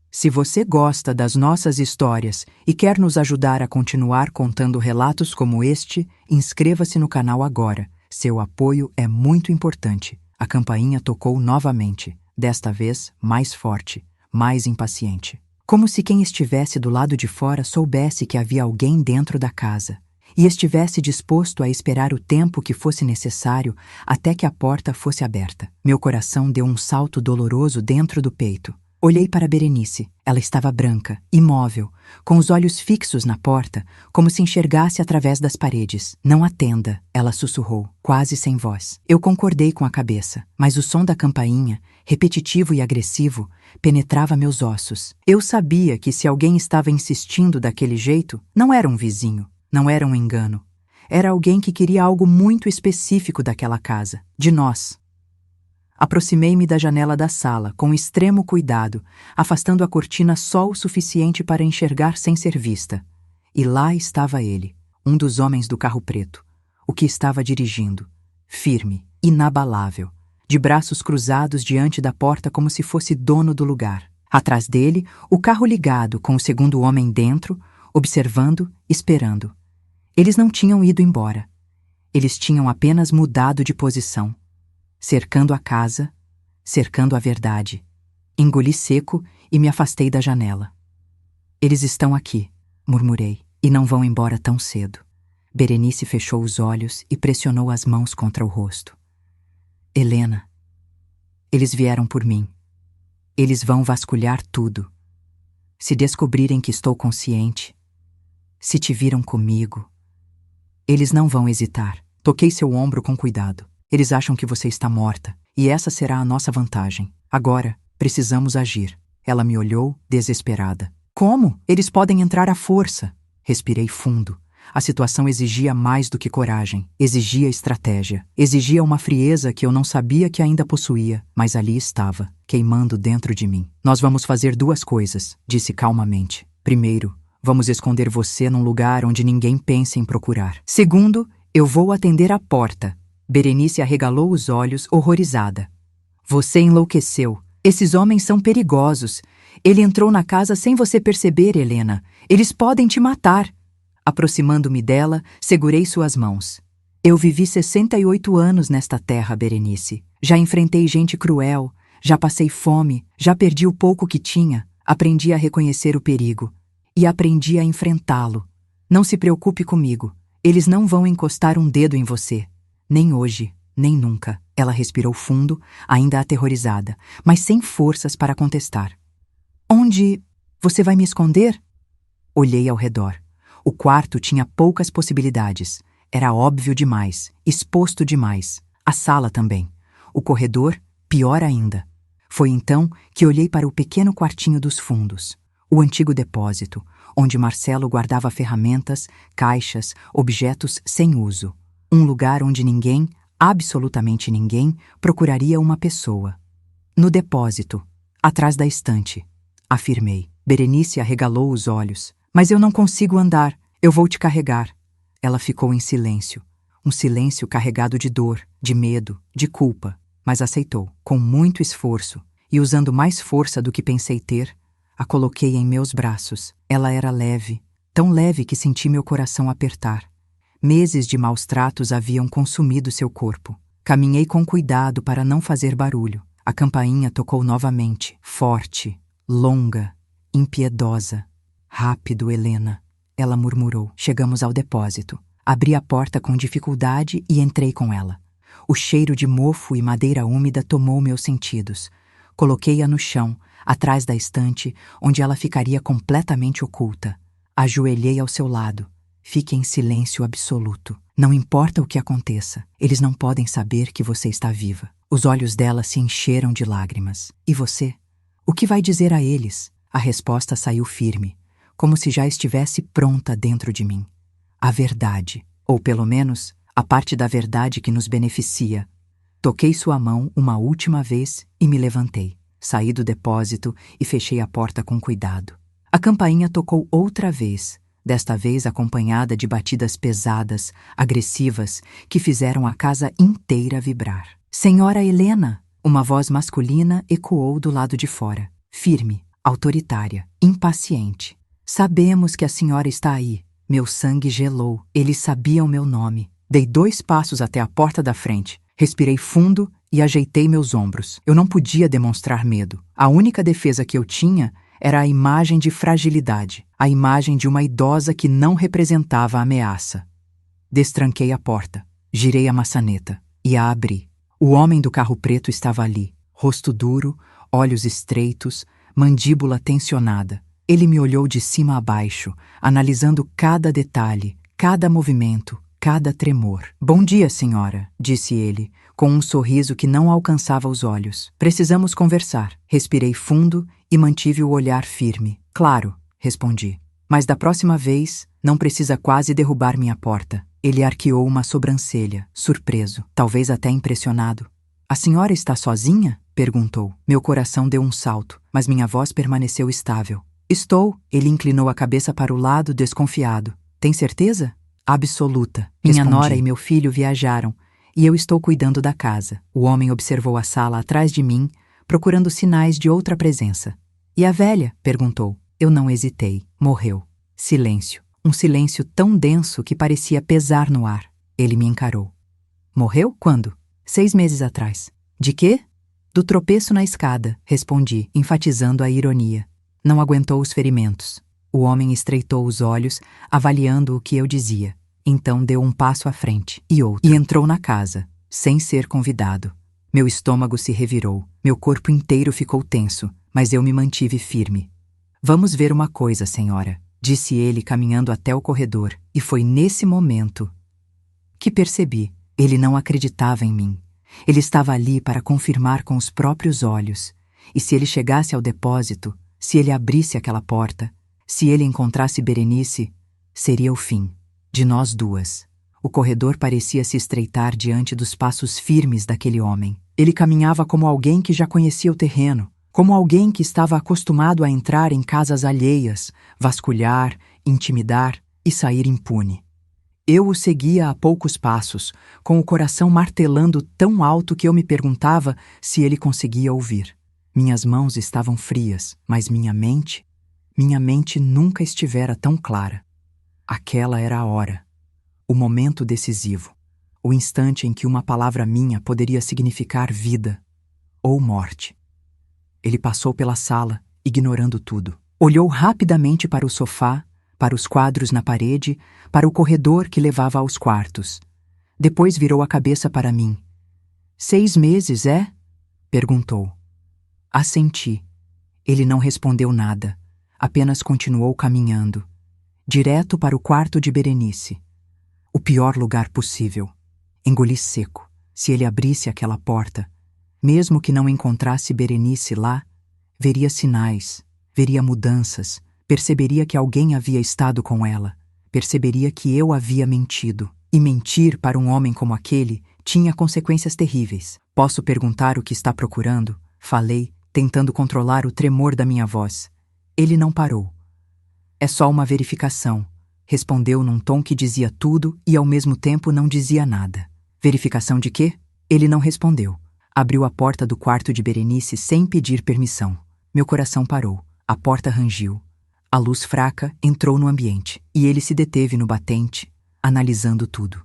Se você gosta das nossas histórias e quer nos ajudar a continuar contando relatos como este, inscreva-se no canal agora. Seu apoio é muito importante. A campainha tocou novamente, desta vez mais forte, mais impaciente. Como se quem estivesse do lado de fora soubesse que havia alguém dentro da casa e estivesse disposto a esperar o tempo que fosse necessário até que a porta fosse aberta. Meu coração deu um salto doloroso dentro do peito. Olhei para Berenice. Ela estava branca, imóvel, com os olhos fixos na porta, como se enxergasse através das paredes. Não atenda, ela sussurrou, quase sem voz. Eu concordei com a cabeça, mas o som da campainha, repetitivo e agressivo, penetrava meus ossos. Eu sabia que se alguém estava insistindo daquele jeito, não era um vizinho, não era um engano. Era alguém que queria algo muito específico daquela casa, de nós. Aproximei-me da janela da sala, com extremo cuidado, afastando a cortina só o suficiente para enxergar sem ser vista. E lá estava ele, um dos homens do carro preto, o que estava dirigindo, firme, inabalável, de braços cruzados diante da porta como se fosse dono do lugar. Atrás dele, o carro ligado, com o segundo homem dentro, observando, esperando. Eles não tinham ido embora. Eles tinham apenas mudado de posição. Cercando a casa, cercando a verdade. Engoli seco e me afastei da janela. Eles estão aqui, murmurei, e não vão embora tão cedo. Berenice fechou os olhos e pressionou as mãos contra o rosto. Helena, eles vieram por mim. Eles vão vasculhar tudo. Se descobrirem que estou consciente, Se te viram comigo... Eles não vão hesitar. Toquei seu ombro com cuidado. Eles acham que você está morta, e essa será a nossa vantagem. Agora, precisamos agir. Ela me olhou, desesperada. Como? Eles podem entrar à força. Respirei fundo. A situação exigia mais do que coragem. Exigia estratégia. Exigia uma frieza que eu não sabia que ainda possuía, mas ali estava, queimando dentro de mim. Nós vamos fazer duas coisas, disse calmamente. Primeiro, vamos esconder você num lugar onde ninguém pense em procurar. Segundo, eu vou atender a porta. Berenice arregalou os olhos, horrorizada. Você enlouqueceu. Esses homens são perigosos. Ele entrou na casa sem você perceber, Helena. Eles podem te matar. Aproximando-me dela, segurei suas mãos. Eu vivi 68 anos nesta terra, Berenice. Já enfrentei gente cruel, já passei fome, já perdi o pouco que tinha. Aprendi a reconhecer o perigo. E aprendi a enfrentá-lo. Não se preocupe comigo. Eles não vão encostar um dedo em você. Nem hoje, nem nunca. Ela respirou fundo, ainda aterrorizada, mas sem forças para contestar. Onde você vai me esconder? Olhei ao redor. O quarto tinha poucas possibilidades. Era óbvio demais, exposto demais. A sala também. O corredor, pior ainda. Foi então que olhei para o pequeno quartinho dos fundos. O antigo depósito, onde Marcelo guardava ferramentas, caixas, objetos sem uso. Um lugar onde ninguém, absolutamente ninguém, procuraria uma pessoa. No depósito, atrás da estante. Afirmei. Berenice arregalou os olhos. Mas eu não consigo andar. Eu vou te carregar. Ela ficou em silêncio. Um silêncio carregado de dor, de medo, de culpa. Mas aceitou, com muito esforço. E usando mais força do que pensei ter, a coloquei em meus braços. Ela era leve, tão leve que senti meu coração apertar. Meses de maus tratos haviam consumido seu corpo. Caminhei com cuidado para não fazer barulho. A campainha tocou novamente, forte, longa, impiedosa. Rápido, Helena, ela murmurou. Chegamos ao depósito. Abri a porta com dificuldade e entrei com ela. O cheiro de mofo e madeira úmida tomou meus sentidos. Coloquei-a no chão, atrás da estante, onde ela ficaria completamente oculta. Ajoelhei ao seu lado. Fique em silêncio absoluto. Não importa o que aconteça, eles não podem saber que você está viva. Os olhos dela se encheram de lágrimas. E você? O que vai dizer a eles? A resposta saiu firme, como se já estivesse pronta dentro de mim. A verdade, ou pelo menos, a parte da verdade que nos beneficia. Toquei sua mão uma última vez e me levantei. Saí do depósito e fechei a porta com cuidado. A campainha tocou outra vez, desta vez acompanhada de batidas pesadas, agressivas, que fizeram a casa inteira vibrar. Senhora Helena! Uma voz masculina ecoou do lado de fora, firme, autoritária, impaciente. Sabemos que a senhora está aí. Meu sangue gelou. Eles sabiam meu nome. Dei 2 passos até a porta da frente. Respirei fundo e ajeitei meus ombros. Eu não podia demonstrar medo. A única defesa que eu tinha era a imagem de fragilidade, a imagem de uma idosa que não representava a ameaça. Destranquei a porta, girei a maçaneta e a abri. O homem do carro preto estava ali, rosto duro, olhos estreitos, mandíbula tensionada. Ele me olhou de cima a baixo, analisando cada detalhe, cada movimento, cada tremor. Bom dia, senhora, disse ele, com um sorriso que não alcançava os olhos. Precisamos conversar. Respirei fundo e mantive o olhar firme. Claro, respondi. Mas da próxima vez, não precisa quase derrubar minha porta. Ele arqueou uma sobrancelha, surpreso, talvez até impressionado. A senhora está sozinha? Perguntou. Meu coração deu um salto, mas minha voz permaneceu estável. Estou. Ele inclinou a cabeça para o lado, desconfiado. Tem certeza? Absoluta. Minha nora e meu filho viajaram, e eu estou cuidando da casa. O homem observou a sala atrás de mim, procurando sinais de outra presença. E a velha? Perguntou. Eu não hesitei. Morreu. Silêncio. Um silêncio tão denso que parecia pesar no ar. Ele me encarou. Morreu? Quando? 6 meses atrás. De quê? Do tropeço na escada, respondi, enfatizando a ironia. Não aguentou os ferimentos. O homem estreitou os olhos, avaliando o que eu dizia. Então deu um passo à frente, e outro. E entrou na casa, sem ser convidado. Meu estômago se revirou, meu corpo inteiro ficou tenso, mas eu me mantive firme. Vamos ver uma coisa, senhora. disse ele caminhando até o corredor, e foi nesse momento que percebi. Ele não acreditava em mim. Ele estava ali para confirmar com os próprios olhos. E se ele chegasse ao depósito, se ele abrisse aquela porta, se ele encontrasse Berenice, seria o fim de nós duas. O corredor parecia se estreitar diante dos passos firmes daquele homem. Ele caminhava como alguém que já conhecia o terreno, como alguém que estava acostumado a entrar em casas alheias, vasculhar, intimidar e sair impune. Eu o seguia a poucos passos, com o coração martelando tão alto que eu me perguntava se ele conseguia ouvir. Minhas mãos estavam frias, mas minha mente nunca estivera tão clara. Aquela era a hora, o momento decisivo, o instante em que uma palavra minha poderia significar vida ou morte. Ele passou pela sala, ignorando tudo. Olhou rapidamente para o sofá, para os quadros na parede, para o corredor que levava aos quartos. Depois virou a cabeça para mim. 6 meses, é? Perguntou. Assenti. Ele não respondeu nada, apenas continuou caminhando, direto para o quarto de Berenice. O pior lugar possível. Engoli seco. Se ele abrisse aquela porta, mesmo que não encontrasse Berenice lá, veria sinais, veria mudanças, perceberia que alguém havia estado com ela, perceberia que eu havia mentido. E mentir para um homem como aquele tinha consequências terríveis. Posso perguntar o que está procurando? Falei, tentando controlar o tremor da minha voz. Ele não parou. É só uma verificação, respondeu num tom que dizia tudo e ao mesmo tempo não dizia nada. Verificação de quê? Ele não respondeu. Abriu a porta do quarto de Berenice sem pedir permissão. Meu coração parou. A porta rangiu. A luz fraca entrou no ambiente e ele se deteve no batente, analisando tudo.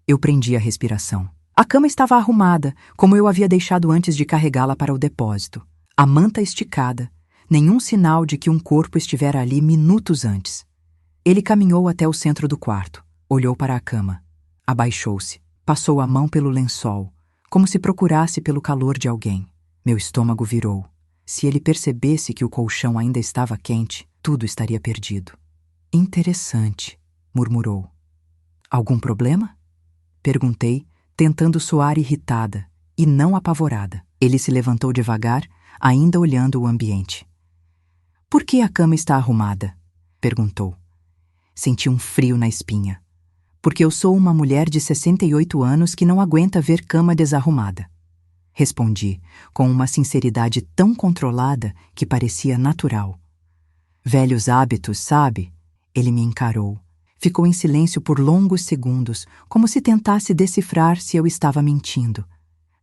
Eu prendi a respiração. A cama estava arrumada, como eu havia deixado antes de carregá-la para o depósito. A manta esticada, nenhum sinal de que um corpo estivera ali minutos antes. Ele caminhou até o centro do quarto, olhou para a cama, abaixou-se, passou a mão pelo lençol, como se procurasse pelo calor de alguém. Meu estômago virou. Se ele percebesse que o colchão ainda estava quente, tudo estaria perdido. Interessante, murmurou. Algum problema? Perguntei, tentando soar irritada e não apavorada. Ele se levantou devagar, ainda olhando o ambiente. Por que a cama está arrumada? Perguntou. Senti um frio na espinha. Porque eu sou uma mulher de 68 anos que não aguenta ver cama desarrumada. Respondi, com uma sinceridade tão controlada que parecia natural. Velhos hábitos, sabe? Ele me encarou. Ficou em silêncio por longos segundos, como se tentasse decifrar se eu estava mentindo.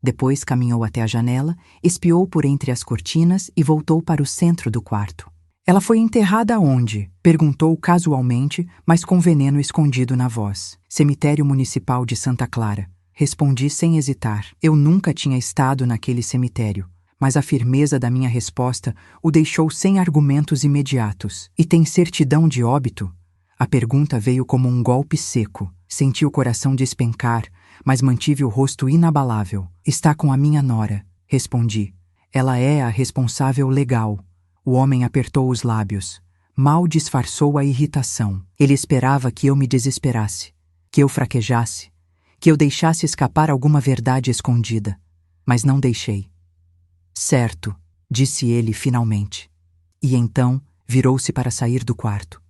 Depois caminhou até a janela, espiou por entre as cortinas e voltou para o centro do quarto. Ela foi enterrada onde? Perguntou casualmente, mas com veneno escondido na voz. Cemitério Municipal de Santa Clara. Respondi sem hesitar. Eu nunca tinha estado naquele cemitério, mas a firmeza da minha resposta o deixou sem argumentos imediatos. E tem certidão de óbito? A pergunta veio como um golpe seco. Senti o coração despencar, mas mantive o rosto inabalável. Está com a minha nora, respondi. Ela é a responsável legal. O homem apertou os lábios. Mal disfarçou a irritação. Ele esperava que eu me desesperasse, que eu fraquejasse, que eu deixasse escapar alguma verdade escondida. Mas não deixei. Certo, disse ele finalmente. E então virou-se para sair do quarto.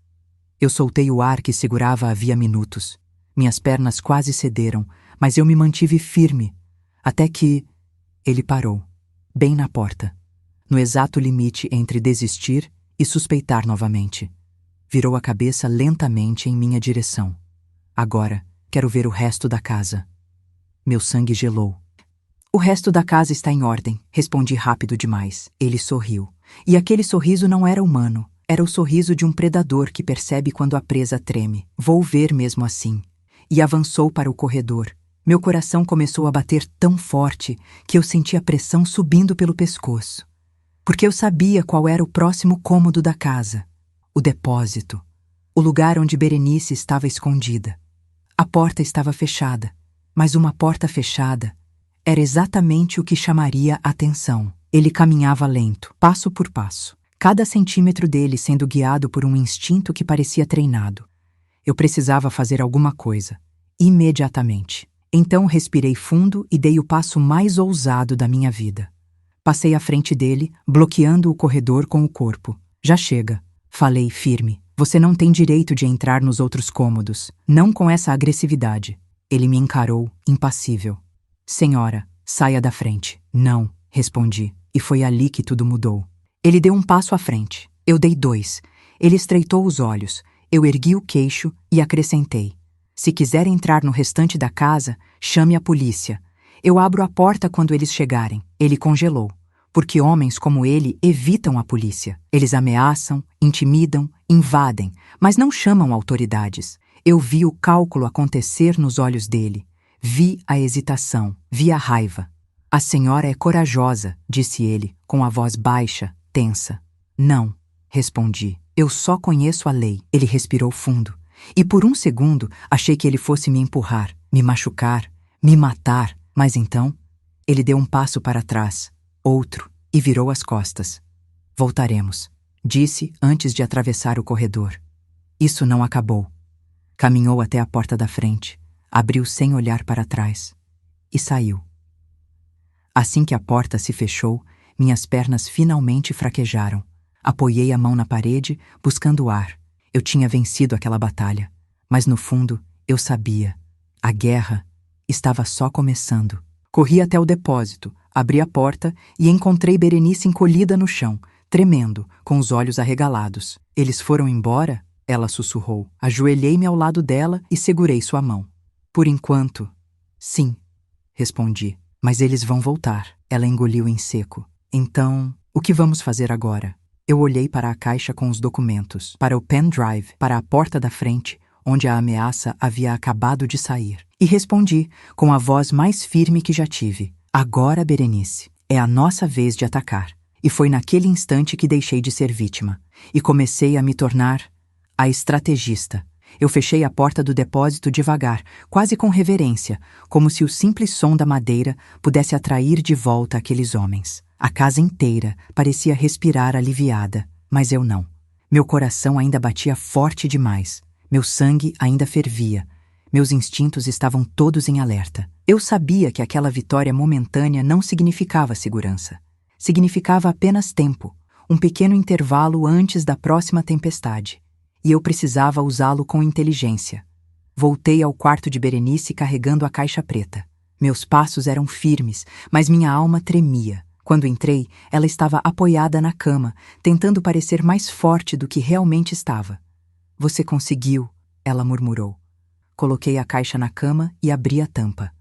Eu soltei o ar que segurava havia minutos. Minhas pernas quase cederam, mas eu me mantive firme, até que ele parou, bem na porta, no exato limite entre desistir e suspeitar novamente. Virou a cabeça lentamente em minha direção. Agora, quero ver o resto da casa. Meu sangue gelou. O resto da casa está em ordem, respondi rápido demais. Ele sorriu. E aquele sorriso não era humano. Era o sorriso de um predador que percebe quando a presa treme. Vou ver mesmo assim. E avançou para o corredor. Meu coração começou a bater tão forte que eu senti a pressão subindo pelo pescoço. Porque eu sabia qual era o próximo cômodo da casa. O depósito. O lugar onde Berenice estava escondida. A porta estava fechada, mas uma porta fechada era exatamente o que chamaria a atenção. Ele caminhava lento, passo por passo. cada centímetro dele sendo guiado por um instinto que parecia treinado. Eu precisava fazer alguma coisa, imediatamente. Então respirei fundo e dei o passo mais ousado da minha vida. Passei à frente dele, bloqueando o corredor com o corpo. Já chega, falei firme. Você não tem direito de entrar nos outros cômodos, não com essa agressividade. Ele me encarou, impassível. Senhora, saia da frente. Não, respondi, e foi ali que tudo mudou. Ele deu um passo à frente. Eu dei 2. Ele estreitou os olhos. Eu ergui o queixo e acrescentei. Se quiser entrar no restante da casa, chame a polícia. Eu abro a porta quando eles chegarem. Ele congelou. Porque homens como ele evitam a polícia. Eles ameaçam, intimidam, invadem, mas não chamam autoridades. Eu vi o cálculo acontecer nos olhos dele. Vi a hesitação, vi a raiva. A senhora é corajosa, disse ele, com a voz baixa, tensa. Não, respondi. Eu só conheço a lei. Ele respirou fundo. E por um segundo achei que ele fosse me empurrar, me machucar, me matar. Mas então, ele deu um passo para trás, outro, e virou as costas. Voltaremos, disse antes de atravessar o corredor. Isso não acabou. Caminhou até a porta da frente, abriu sem olhar para trás e saiu. Assim que a porta se fechou, minhas pernas finalmente fraquejaram. Apoiei a mão na parede, buscando ar. Eu tinha vencido aquela batalha, mas no fundo eu sabia. A guerra estava só começando. Corri até o depósito, abri a porta e encontrei Berenice encolhida no chão, tremendo, com os olhos arregalados. Eles foram embora? Ela sussurrou. Ajoelhei-me ao lado dela e segurei sua mão. Por enquanto, sim, respondi. Mas eles vão voltar. Ela engoliu em seco. Então, o que vamos fazer agora? Eu olhei para a caixa com os documentos, para o pendrive, para a porta da frente, onde a ameaça havia acabado de sair. E respondi, com a voz mais firme que já tive. Agora, Berenice, é a nossa vez de atacar. E foi naquele instante que deixei de ser vítima. E comecei a me tornar a estrategista. Eu fechei a porta do depósito devagar, quase com reverência, como se o simples som da madeira pudesse atrair de volta aqueles homens. A casa inteira parecia respirar aliviada, mas eu não. Meu coração ainda batia forte demais. Meu sangue ainda fervia. Meus instintos estavam todos em alerta. Eu sabia que aquela vitória momentânea não significava segurança. Significava apenas tempo, um pequeno intervalo antes da próxima tempestade. E eu precisava usá-lo com inteligência. Voltei ao quarto de Berenice carregando a caixa preta. Meus passos eram firmes, mas minha alma tremia. Quando entrei, ela estava apoiada na cama, tentando parecer mais forte do que realmente estava. Você conseguiu, ela murmurou. Coloquei a caixa na cama e abri a tampa.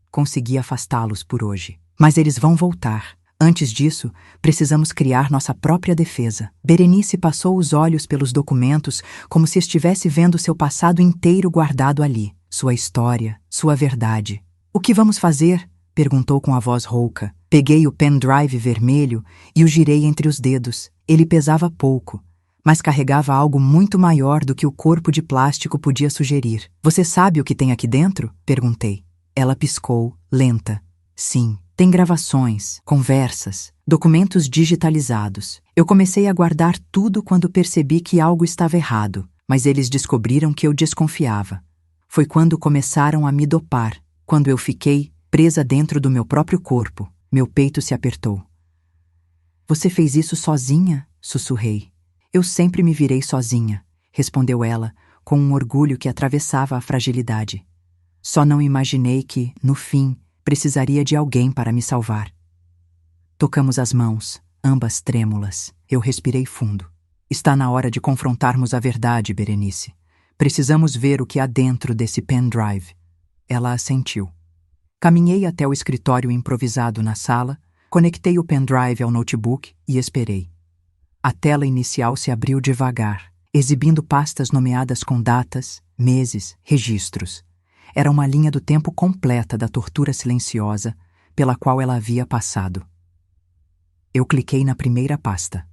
Consegui afastá-los por hoje. Mas eles vão voltar. Antes disso, precisamos criar nossa própria defesa. Berenice passou os olhos pelos documentos como se estivesse vendo seu passado inteiro guardado ali. Sua história, sua verdade. O que vamos fazer? Perguntou com a voz rouca. Peguei o pendrive vermelho e o girei entre os dedos. Ele pesava pouco, mas carregava algo muito maior do que o corpo de plástico podia sugerir. Você sabe o que tem aqui dentro? Perguntei. Ela piscou, lenta. Sim. Tem gravações, conversas, documentos digitalizados. Eu comecei a guardar tudo quando percebi que algo estava errado, mas eles descobriram que eu desconfiava. Foi quando começaram a me dopar, quando eu fiquei presa dentro do meu próprio corpo. Meu peito se apertou. Você fez isso sozinha? Sussurrei. Eu sempre me virei sozinha, respondeu ela, com um orgulho que atravessava a fragilidade. Só não imaginei que, no fim, precisaria de alguém para me salvar. Tocamos as mãos, ambas trêmulas. Eu respirei fundo. Está na hora de confrontarmos a verdade, Berenice. Precisamos ver o que há dentro desse pendrive. Ela assentiu. Caminhei até o escritório improvisado na sala, conectei o pendrive ao notebook e esperei. A tela inicial se abriu devagar, exibindo pastas nomeadas com datas, meses, registros. Era uma linha do tempo completa da tortura silenciosa pela qual ela havia passado. Eu cliquei na primeira pasta.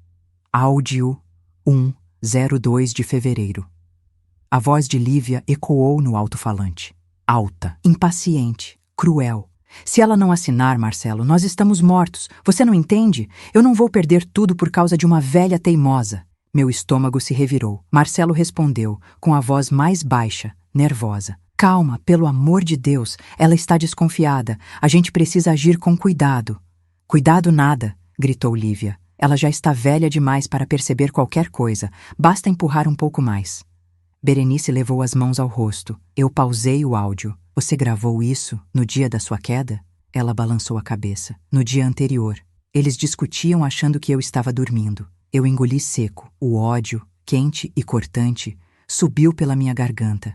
Áudio 1/02 de fevereiro. A voz de Lívia ecoou no alto-falante. Alta, impaciente, cruel. Se ela não assinar, Marcelo, nós estamos mortos. Você não entende? Eu não vou perder tudo por causa de uma velha teimosa. Meu estômago se revirou. Marcelo respondeu, com a voz mais baixa, nervosa. Calma, pelo amor de Deus. Ela está desconfiada. A gente precisa agir com cuidado. Cuidado nada, gritou Lívia. Ela já está velha demais para perceber qualquer coisa. Basta empurrar um pouco mais. Berenice levou as mãos ao rosto. Eu pausei o áudio. Você gravou isso no dia da sua queda? Ela balançou a cabeça. No dia anterior. Eles discutiam achando que eu estava dormindo. Eu engoli seco. O ódio, quente e cortante, subiu pela minha garganta.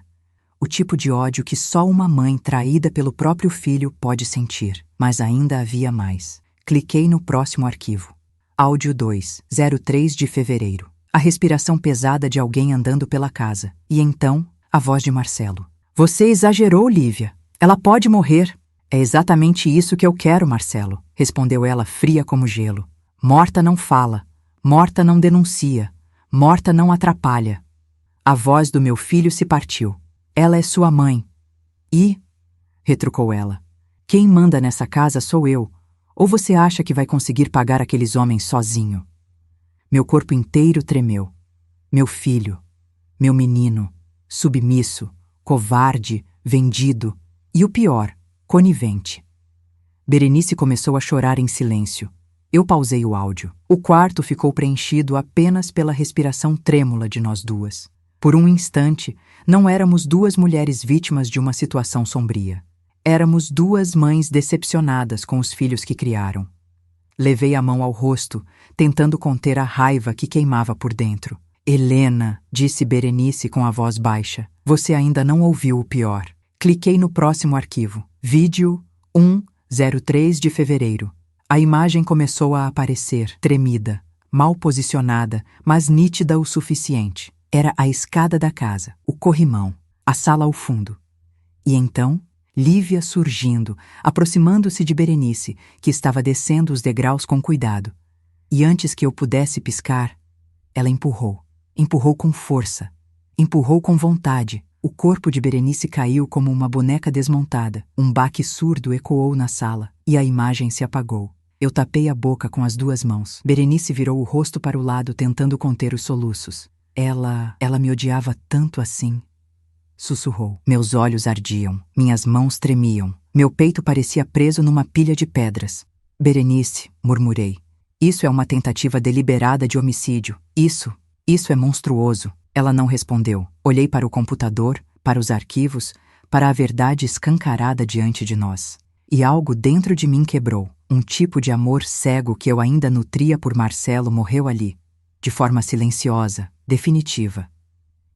O tipo de ódio que só uma mãe traída pelo próprio filho pode sentir. Mas ainda havia mais. Cliquei no próximo arquivo. Áudio 2, 03 de fevereiro. A respiração pesada de alguém andando pela casa. E então, a voz de Marcelo. Você exagerou, Lívia. Ela pode morrer. É exatamente isso que eu quero, Marcelo, respondeu ela fria como gelo. Morta não fala. Morta não denuncia. Morta não atrapalha. A voz do meu filho se partiu. Ela é sua mãe. E? Retrucou ela. Quem manda nessa casa sou eu. Ou você acha que vai conseguir pagar aqueles homens sozinho? Meu corpo inteiro tremeu. Meu filho. Meu menino. Submisso. Covarde. Vendido. E o pior, conivente. Berenice começou a chorar em silêncio. Eu pausei o áudio. O quarto ficou preenchido apenas pela respiração trêmula de nós duas. Por um instante, não éramos duas mulheres vítimas de uma situação sombria. Éramos duas mães decepcionadas com os filhos que criaram. Levei a mão ao rosto, tentando conter a raiva que queimava por dentro. Helena, disse Berenice com a voz baixa, você ainda não ouviu o pior. Cliquei no próximo arquivo. Vídeo 103 de fevereiro. A imagem começou a aparecer, tremida, mal posicionada, mas nítida o suficiente. Era a escada da casa, o corrimão, a sala ao fundo. E então, Lívia surgindo, aproximando-se de Berenice, que estava descendo os degraus com cuidado. E antes que eu pudesse piscar, ela empurrou. Empurrou com força. Empurrou com vontade. O corpo de Berenice caiu como uma boneca desmontada. Um baque surdo ecoou na sala, e a imagem se apagou. Eu tapei a boca com as duas mãos. Berenice virou o rosto para o lado, tentando conter os soluços. Ela me odiava tanto assim. Sussurrou. Meus olhos ardiam, minhas mãos tremiam. Meu peito parecia preso numa pilha de pedras. Berenice, murmurei. Isso é uma tentativa deliberada de homicídio. Isso é monstruoso. Ela não respondeu. Olhei para o computador, para os arquivos, para a verdade escancarada diante de nós. E algo dentro de mim quebrou. Um tipo de amor cego que eu ainda nutria por Marcelo morreu ali, de forma silenciosa, definitiva.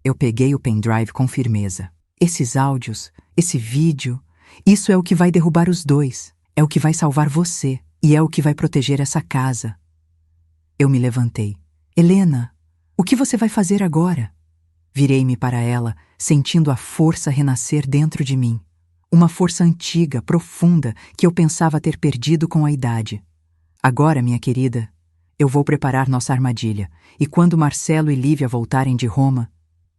Eu peguei o pendrive com firmeza. Esses áudios, esse vídeo, isso é o que vai derrubar os dois. É o que vai salvar você. E é o que vai proteger essa casa. Eu me levantei. Helena, o que você vai fazer agora? Virei-me para ela, sentindo a força renascer dentro de mim. Uma força antiga, profunda, que eu pensava ter perdido com a idade. Agora, minha querida, eu vou preparar nossa armadilha, e quando Marcelo e Lívia voltarem de Roma,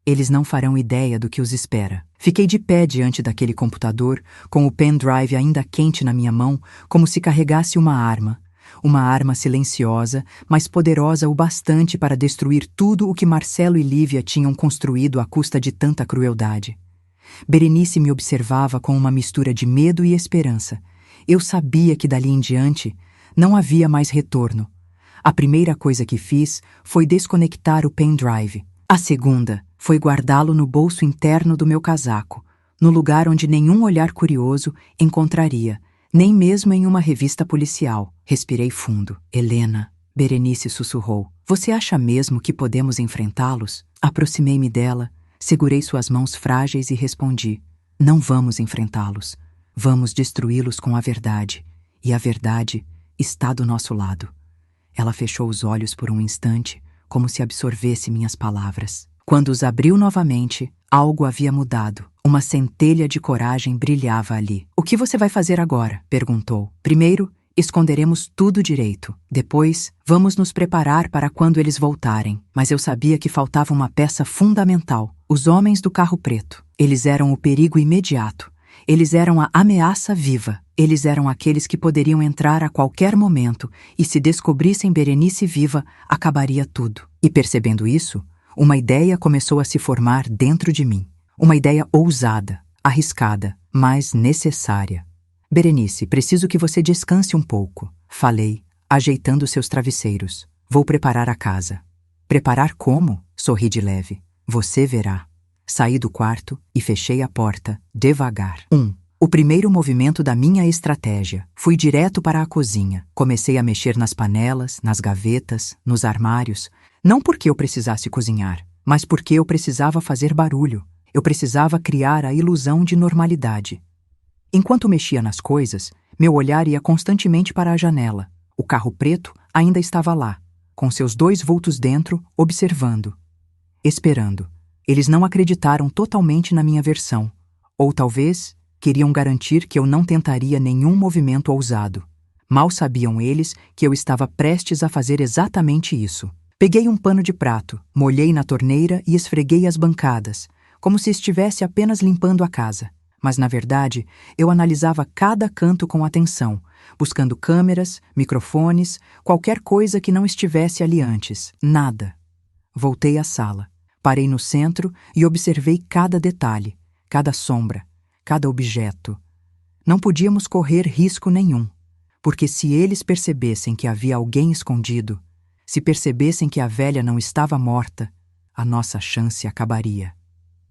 eles não farão ideia do que os espera. Fiquei de pé diante daquele computador, com o pendrive ainda quente na minha mão, como se carregasse uma arma silenciosa, mas poderosa o bastante para destruir tudo o que Marcelo e Lívia tinham construído à custa de tanta crueldade. Berenice me observava com uma mistura de medo e esperança. Eu sabia que dali em diante não havia mais retorno. A primeira coisa que fiz foi desconectar o pendrive. A segunda foi guardá-lo no bolso interno do meu casaco, no lugar onde nenhum olhar curioso encontraria, nem mesmo em uma revista policial. Respirei fundo. Helena, Berenice sussurrou. Você acha mesmo que podemos enfrentá-los? Aproximei-me dela, segurei suas mãos frágeis e respondi. Não vamos enfrentá-los. Vamos destruí-los com a verdade. E a verdade está do nosso lado. Ela fechou os olhos por um instante, como se absorvesse minhas palavras. Quando os abriu novamente, algo havia mudado. Uma centelha de coragem brilhava ali. O que você vai fazer agora? Perguntou. Primeiro, esconderemos tudo direito. Depois, vamos nos preparar para quando eles voltarem. Mas eu sabia que faltava uma peça fundamental. Os homens do carro preto. Eles eram o perigo imediato. Eles eram a ameaça viva. Eles eram aqueles que poderiam entrar a qualquer momento e, se descobrissem Berenice viva, acabaria tudo. E percebendo isso, uma ideia começou a se formar dentro de mim. Uma ideia ousada, arriscada, mas necessária. Berenice, preciso que você descanse um pouco, falei, ajeitando seus travesseiros. Vou preparar a casa. Preparar como? Sorri de leve. Você verá. Saí do quarto e fechei a porta, devagar. O primeiro movimento da minha estratégia. Fui direto para a cozinha. Comecei a mexer nas panelas, nas gavetas, nos armários. Não porque eu precisasse cozinhar, mas porque eu precisava fazer barulho. Eu precisava criar a ilusão de normalidade. Enquanto mexia nas coisas, meu olhar ia constantemente para a janela. O carro preto ainda estava lá, com seus 2 vultos dentro, observando. Esperando. Eles não acreditaram totalmente na minha versão. Ou talvez queriam garantir que eu não tentaria nenhum movimento ousado. Mal sabiam eles que eu estava prestes a fazer exatamente isso. Peguei um pano de prato, molhei na torneira e esfreguei as bancadas, como se estivesse apenas limpando a casa. Mas, na verdade, eu analisava cada canto com atenção, buscando câmeras, microfones, qualquer coisa que não estivesse ali antes. Nada. Voltei à sala. Parei no centro e observei cada detalhe, cada sombra, cada objeto. Não podíamos correr risco nenhum, porque se eles percebessem que havia alguém escondido, se percebessem que a velha não estava morta, a nossa chance acabaria.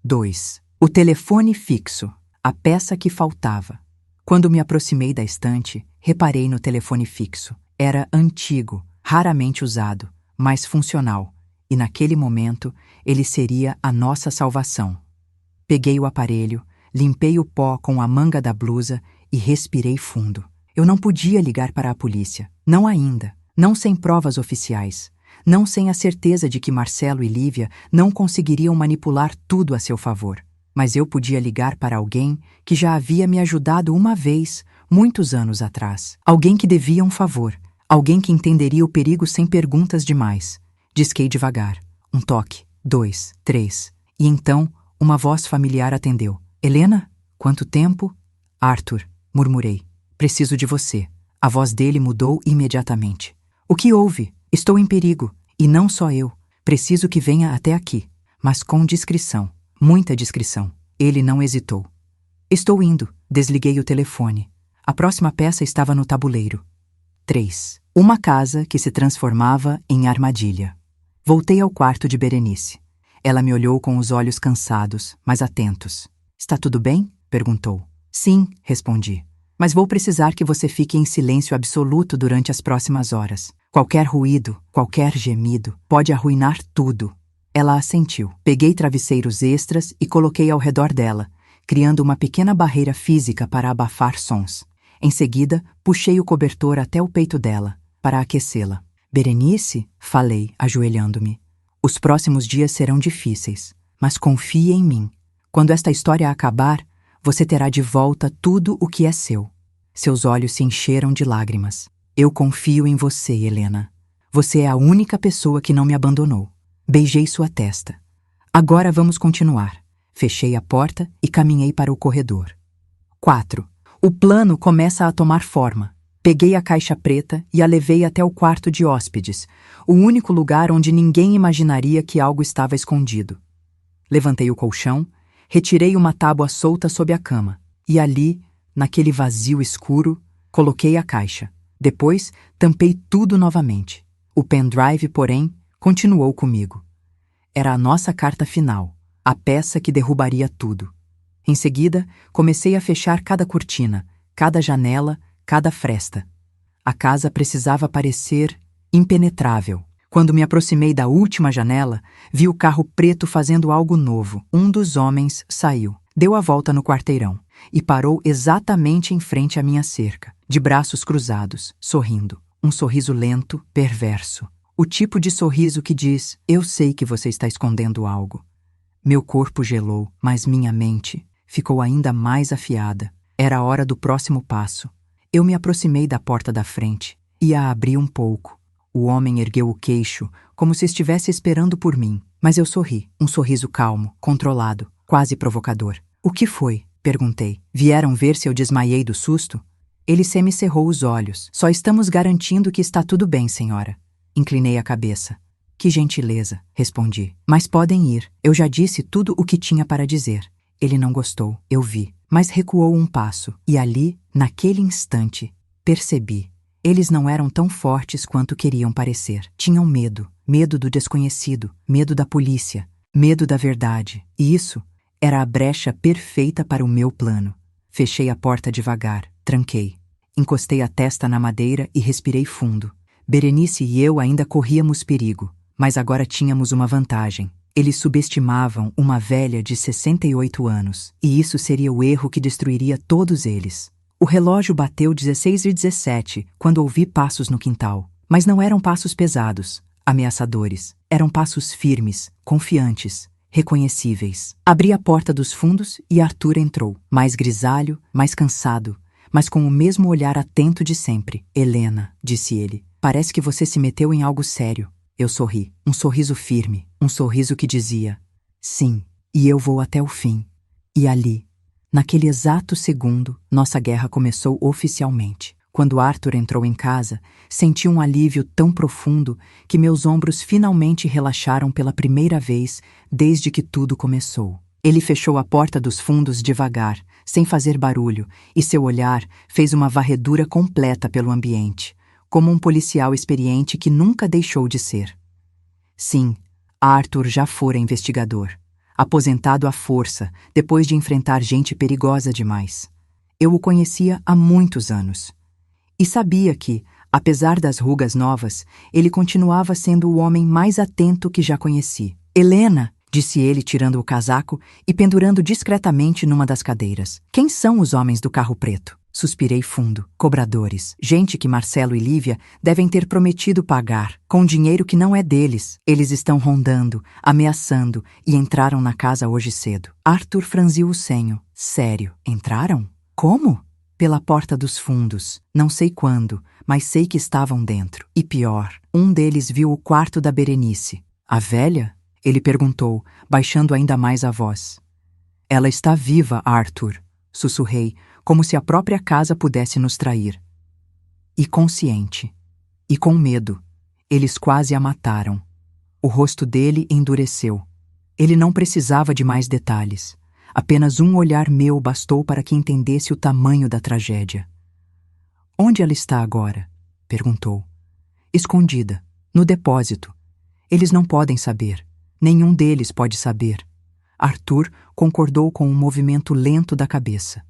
2. O telefone fixo, a peça que faltava. Quando me aproximei da estante, reparei no telefone fixo. Era antigo, raramente usado, mas funcional. E naquele momento, ele seria a nossa salvação. Peguei o aparelho, limpei o pó com a manga da blusa e respirei fundo. Eu não podia ligar para a polícia. Não ainda. Não sem provas oficiais. Não sem a certeza de que Marcelo e Lívia não conseguiriam manipular tudo a seu favor. Mas eu podia ligar para alguém que já havia me ajudado uma vez, muitos anos atrás. Alguém que devia um favor. Alguém que entenderia o perigo sem perguntas demais. Disquei devagar. 1 toque, 2, 3. E então, uma voz familiar atendeu. Helena? Quanto tempo? Arthur, murmurei. Preciso de você. A voz dele mudou imediatamente. O que houve? Estou em perigo. E não só eu. Preciso que venha até aqui. Mas com discrição. Muita discrição. Ele não hesitou. Estou indo. Desliguei o telefone. A próxima peça estava no tabuleiro. 3. Uma casa que se transformava em armadilha. Voltei ao quarto de Berenice. Ela me olhou com os olhos cansados, mas atentos. Está tudo bem? Perguntou. Sim, respondi. Mas vou precisar que você fique em silêncio absoluto durante as próximas horas. Qualquer ruído, qualquer gemido, pode arruinar tudo. Ela assentiu. Peguei travesseiros extras e coloquei ao redor dela, criando uma pequena barreira física para abafar sons. Em seguida, puxei o cobertor até o peito dela, para aquecê-la. Berenice, falei, ajoelhando-me. Os próximos dias serão difíceis, mas confie em mim. Quando esta história acabar, você terá de volta tudo o que é seu. Seus olhos se encheram de lágrimas. Eu confio em você, Helena. Você é a única pessoa que não me abandonou. Beijei sua testa. Agora vamos continuar. Fechei a porta e caminhei para o corredor. 4. O plano começa a tomar forma. Peguei a caixa preta e a levei até o quarto de hóspedes, o único lugar onde ninguém imaginaria que algo estava escondido. Levantei o colchão, retirei uma tábua solta sob a cama e ali, naquele vazio escuro, coloquei a caixa. Depois, tampei tudo novamente. O pendrive, porém, continuou comigo. Era a nossa carta final, a peça que derrubaria tudo. Em seguida, comecei a fechar cada cortina, cada janela, cada fresta. A casa precisava parecer impenetrável. Quando me aproximei da última janela, vi o carro preto fazendo algo novo. Um dos homens saiu, deu a volta no quarteirão e parou exatamente em frente à minha cerca, de braços cruzados, sorrindo. Um sorriso lento, perverso. O tipo de sorriso que diz, eu sei que você está escondendo algo. Meu corpo gelou, mas minha mente ficou ainda mais afiada. Era a hora do próximo passo. Eu me aproximei da porta da frente e a abri um pouco. O homem ergueu o queixo, como se estivesse esperando por mim, mas eu sorri, um sorriso calmo, controlado, quase provocador. O que foi? Perguntei. Vieram ver se eu desmaiei do susto? Ele semicerrou os olhos. Só estamos garantindo que está tudo bem, senhora. Inclinei a cabeça. Que gentileza, respondi. Mas podem ir. Eu já disse tudo o que tinha para dizer. Ele não gostou, eu vi, mas recuou um passo. E ali, naquele instante, percebi. Eles não eram tão fortes quanto queriam parecer. Tinham medo. Medo do desconhecido. Medo da polícia. Medo da verdade. E isso era a brecha perfeita para o meu plano. Fechei a porta devagar. Tranquei. Encostei a testa na madeira e respirei fundo. Berenice e eu ainda corríamos perigo, mas agora tínhamos uma vantagem. Eles subestimavam uma velha de 68 anos, e isso seria o erro que destruiria todos eles. O relógio bateu 16h17 quando ouvi passos no quintal, mas não eram passos pesados, ameaçadores. Eram passos firmes, confiantes, reconhecíveis. Abri a porta dos fundos e Arthur entrou, mais grisalho, mais cansado, mas com o mesmo olhar atento de sempre. Helena, disse ele, parece que você se meteu em algo sério. Eu sorri, um sorriso firme, um sorriso que dizia, sim, e eu vou até o fim. E ali, naquele exato segundo, nossa guerra começou oficialmente. Quando Arthur entrou em casa, senti um alívio tão profundo que meus ombros finalmente relaxaram pela primeira vez desde que tudo começou. Ele fechou a porta dos fundos devagar, sem fazer barulho, e seu olhar fez uma varredura completa pelo ambiente, como um policial experiente que nunca deixou de ser. Sim, Arthur já fora investigador, aposentado à força, depois de enfrentar gente perigosa demais. Eu o conhecia há muitos anos. E sabia que, apesar das rugas novas, ele continuava sendo o homem mais atento que já conheci. Helena, disse ele tirando o casaco e pendurando discretamente numa das cadeiras. Quem são os homens do carro preto? Suspirei fundo. Cobradores. Gente que Marcelo e Lívia devem ter prometido pagar, com dinheiro que não é deles. Eles estão rondando, ameaçando e entraram na casa hoje cedo. Arthur franziu o senho. Sério, entraram? Como? Pela porta dos fundos. Não sei quando, mas sei que estavam dentro. E pior, um deles viu o quarto da Berenice. A velha? Ele perguntou, baixando ainda mais a voz. Ela está viva, Arthur, sussurrei, como se a própria casa pudesse nos trair. E consciente. E com medo. Eles quase a mataram. O rosto dele endureceu. Ele não precisava de mais detalhes. Apenas um olhar meu bastou para que entendesse o tamanho da tragédia. Onde ela está agora? Perguntou. Escondida, no depósito. Eles não podem saber. Nenhum deles pode saber. Arthur concordou com um movimento lento da cabeça.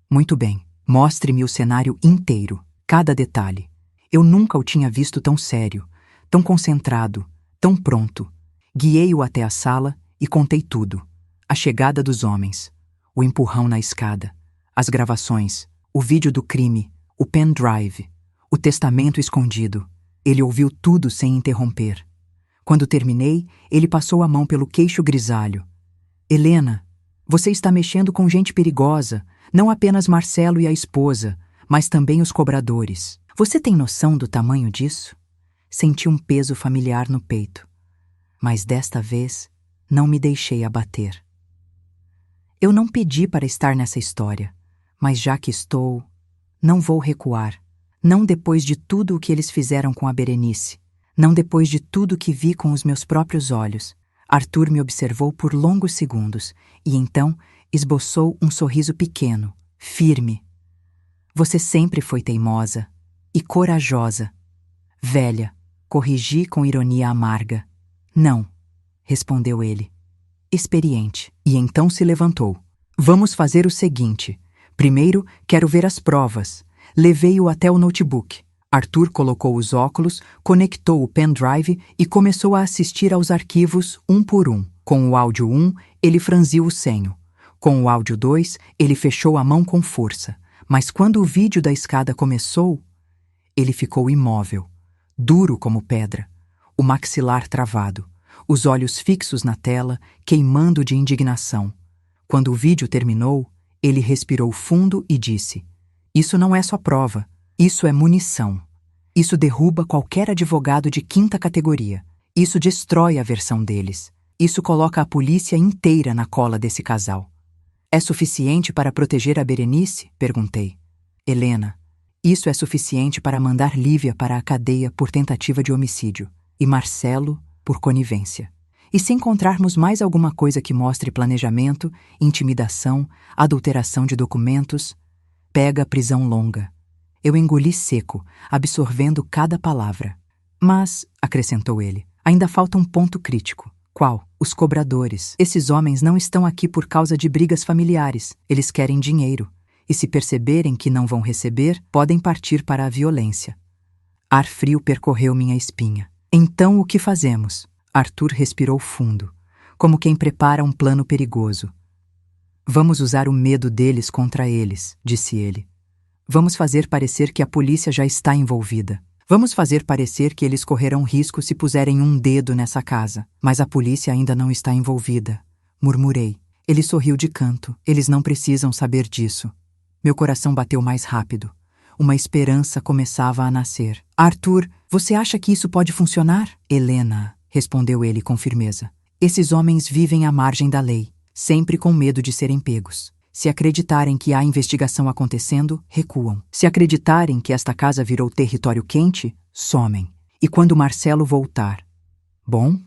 Muito bem, mostre-me o cenário inteiro, cada detalhe. Eu nunca o tinha visto tão sério, tão concentrado, tão pronto. Guiei-o até a sala e contei tudo. A chegada dos homens, o empurrão na escada, as gravações, o vídeo do crime, o pendrive, o testamento escondido. Ele ouviu tudo sem interromper. Quando terminei, ele passou a mão pelo queixo grisalho. Helena, você está mexendo com gente perigosa, não apenas Marcelo e a esposa, mas também os cobradores. Você tem noção do tamanho disso? Senti um peso familiar no peito. Mas desta vez, não me deixei abater. Eu não pedi para estar nessa história, mas já que estou, não vou recuar. Não depois de tudo o que eles fizeram com a Berenice. Não depois de tudo que vi com os meus próprios olhos. Arthur me observou por longos segundos e então esboçou um sorriso pequeno, firme. Você sempre foi teimosa e corajosa. Velha, corrigi com ironia amarga. Não, respondeu ele. Experiente. E então se levantou. Vamos fazer o seguinte. Primeiro, quero ver as provas. Levei-o até o notebook. Arthur colocou os óculos, conectou o pendrive e começou a assistir aos arquivos um por um. Com o áudio 1, ele franziu o senho. Com o áudio 2, ele fechou a mão com força. Mas quando o vídeo da escada começou, ele ficou imóvel, duro como pedra, o maxilar travado, os olhos fixos na tela, queimando de indignação. Quando o vídeo terminou, ele respirou fundo e disse: Isso não é só prova, isso é munição. Isso derruba qualquer advogado de quinta categoria. Isso destrói a versão deles. Isso coloca a polícia inteira na cola desse casal. É suficiente para proteger a Berenice? Perguntei. Helena, isso é suficiente para mandar Lívia para a cadeia por tentativa de homicídio e Marcelo por conivência. E se encontrarmos mais alguma coisa que mostre planejamento, intimidação, adulteração de documentos, pega a prisão longa. Eu engoli seco, absorvendo cada palavra. Mas, acrescentou ele, ainda falta um ponto crítico. Qual? Os cobradores. Esses homens não estão aqui por causa de brigas familiares. Eles querem dinheiro. E se perceberem que não vão receber, podem partir para a violência. Ar frio percorreu minha espinha. Então o que fazemos? Arthur respirou fundo, como quem prepara um plano perigoso. Vamos usar o medo deles contra eles, disse ele. Vamos fazer parecer que a polícia já está envolvida. Vamos fazer parecer que eles correrão risco se puserem um dedo nessa casa. Mas a polícia ainda não está envolvida, murmurei. Ele sorriu de canto. Eles não precisam saber disso. Meu coração bateu mais rápido. Uma esperança começava a nascer. Arthur, você acha que isso pode funcionar? Helena, respondeu ele com firmeza. Esses homens vivem à margem da lei, sempre com medo de serem pegos. Se acreditarem que há investigação acontecendo, recuam. Se acreditarem que esta casa virou território quente, somem. E quando Marcelo voltar? Bom?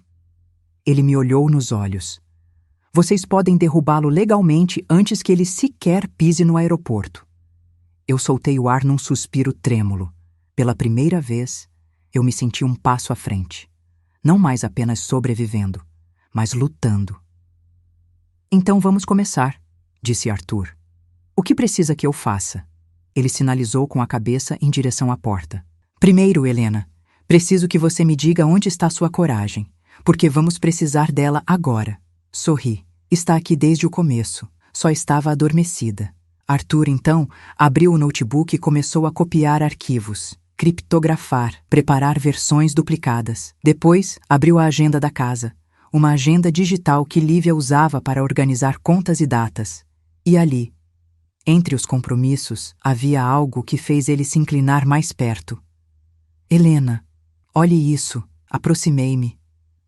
Ele me olhou nos olhos. Vocês podem derrubá-lo legalmente antes que ele sequer pise no aeroporto. Eu soltei o ar num suspiro trêmulo. Pela primeira vez, eu me senti um passo à frente. Não mais apenas sobrevivendo, mas lutando. Então vamos começar, disse Arthur. O que precisa que eu faça? Ele sinalizou com a cabeça em direção à porta. Primeiro, Helena, preciso que você me diga onde está sua coragem, porque vamos precisar dela agora. Sorri. Está aqui desde o começo. Só estava adormecida. Arthur, então, abriu o notebook e começou a copiar arquivos, criptografar, preparar versões duplicadas. Depois, abriu a agenda da casa, uma agenda digital que Lívia usava para organizar contas e datas. E ali, entre os compromissos, havia algo que fez ele se inclinar mais perto. Helena, olhe isso. Aproximei-me.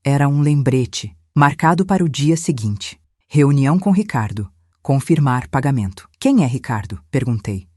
Era um lembrete, marcado para o dia seguinte. Reunião com Ricardo. Confirmar pagamento. Quem é Ricardo? Perguntei.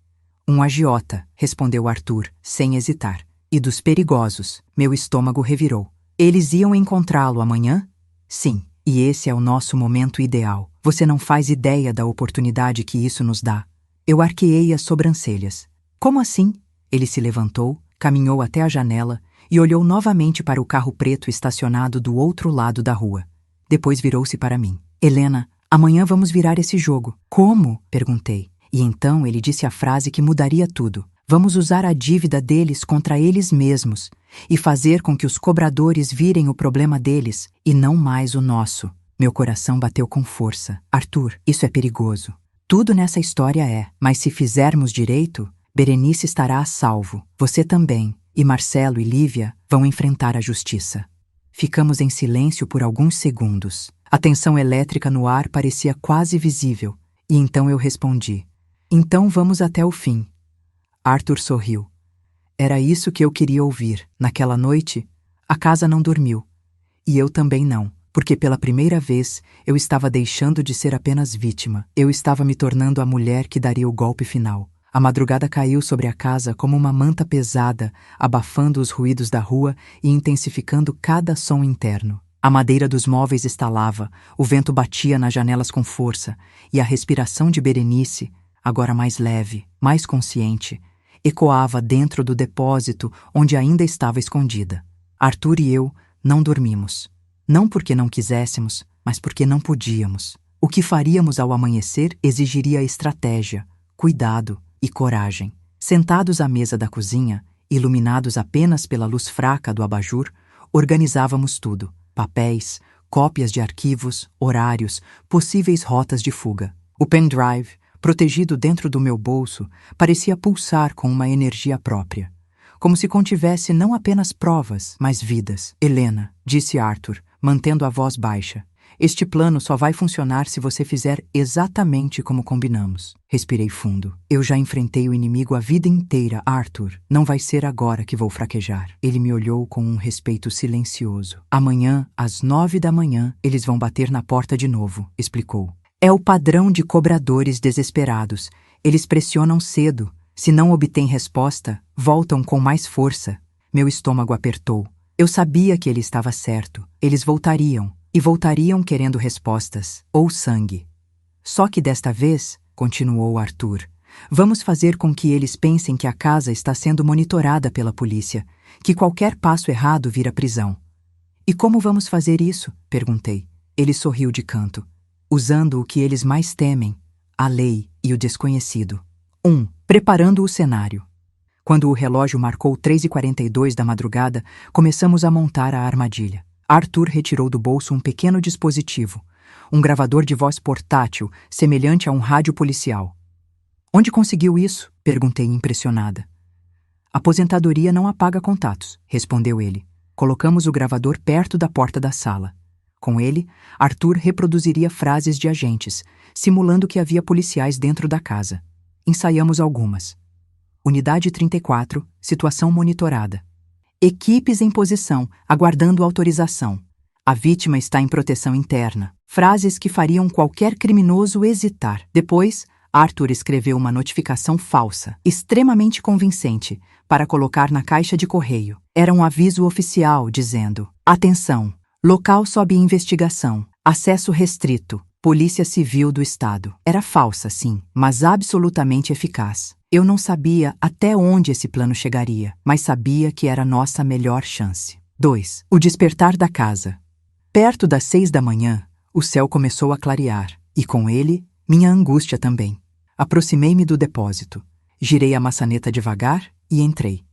Um agiota, respondeu Arthur, sem hesitar. E dos perigosos. Meu estômago revirou. Eles iam encontrá-lo amanhã? Sim, e esse é o nosso momento ideal. Você não faz ideia da oportunidade que isso nos dá. Eu arqueei as sobrancelhas. Como assim? Ele se levantou, caminhou até a janela e olhou novamente para o carro preto estacionado do outro lado da rua. Depois virou-se para mim. Helena, amanhã vamos virar esse jogo. Como? Perguntei. E então ele disse a frase que mudaria tudo. Vamos usar a dívida deles contra eles mesmos e fazer com que os cobradores virem o problema deles e não mais o nosso. Meu coração bateu com força. Arthur, isso é perigoso. Tudo nessa história é, mas se fizermos direito, Berenice estará a salvo. Você também. E Marcelo e Lívia vão enfrentar a justiça. Ficamos em silêncio por alguns segundos. A tensão elétrica no ar parecia quase visível. E então eu respondi. Então vamos até o fim. Arthur sorriu. Era isso que eu queria ouvir. Naquela noite, a casa não dormiu. E eu também não, porque pela primeira vez eu estava deixando de ser apenas vítima. Eu estava me tornando a mulher que daria o golpe final. A madrugada caiu sobre a casa como uma manta pesada, abafando os ruídos da rua e intensificando cada som interno. A madeira dos móveis estalava, o vento batia nas janelas com força, e a respiração de Berenice, agora mais leve, mais consciente, ecoava dentro do depósito onde ainda estava escondida. Arthur e eu não dormimos. Não porque não quiséssemos, mas porque não podíamos. O que faríamos ao amanhecer exigiria estratégia, cuidado e coragem. Sentados à mesa da cozinha, iluminados apenas pela luz fraca do abajur, organizávamos tudo. Papéis, cópias de arquivos, horários, possíveis rotas de fuga. O pendrive, protegido dentro do meu bolso, parecia pulsar com uma energia própria. Como se contivesse não apenas provas, mas vidas. Helena, disse Arthur, mantendo a voz baixa. Este plano só vai funcionar se você fizer exatamente como combinamos. Respirei fundo. Eu já enfrentei o inimigo a vida inteira, Arthur. Não vai ser agora que vou fraquejar. Ele me olhou com um respeito silencioso. Amanhã, às 9 da manhã, eles vão bater na porta de novo, explicou. É o padrão de cobradores desesperados. Eles pressionam cedo. Se não obtêm resposta, voltam com mais força. Meu estômago apertou. Eu sabia que ele estava certo. Eles voltariam. E voltariam querendo respostas. Ou sangue. Só que desta vez, continuou Arthur, vamos fazer com que eles pensem que a casa está sendo monitorada pela polícia, que qualquer passo errado vira prisão. E como vamos fazer isso? Perguntei. Ele sorriu de canto. Usando o que eles mais temem, a lei e o desconhecido. 1. Preparando o cenário. Quando o relógio marcou 3h42 da madrugada, começamos a montar a armadilha. Arthur retirou do bolso um pequeno dispositivo, um gravador de voz portátil, semelhante a um rádio policial. Onde conseguiu isso? Perguntei impressionada. A aposentadoria não apaga contatos, respondeu ele. Colocamos o gravador perto da porta da sala. Com ele, Arthur reproduziria frases de agentes, simulando que havia policiais dentro da casa. Ensaiamos algumas. Unidade 34, situação monitorada. Equipes em posição, aguardando autorização. A vítima está em proteção interna. Frases que fariam qualquer criminoso hesitar. Depois, Arthur escreveu uma notificação falsa, extremamente convincente, para colocar na caixa de correio. Era um aviso oficial dizendo: atenção, local sob investigação, acesso restrito, Polícia Civil do Estado. Era falsa, sim, mas absolutamente eficaz. Eu não sabia até onde esse plano chegaria, mas sabia que era nossa melhor chance. 2. O despertar da casa. Perto das 6 da manhã, o céu começou a clarear, e com ele, minha angústia também. Aproximei-me do depósito, girei a maçaneta devagar e entrei.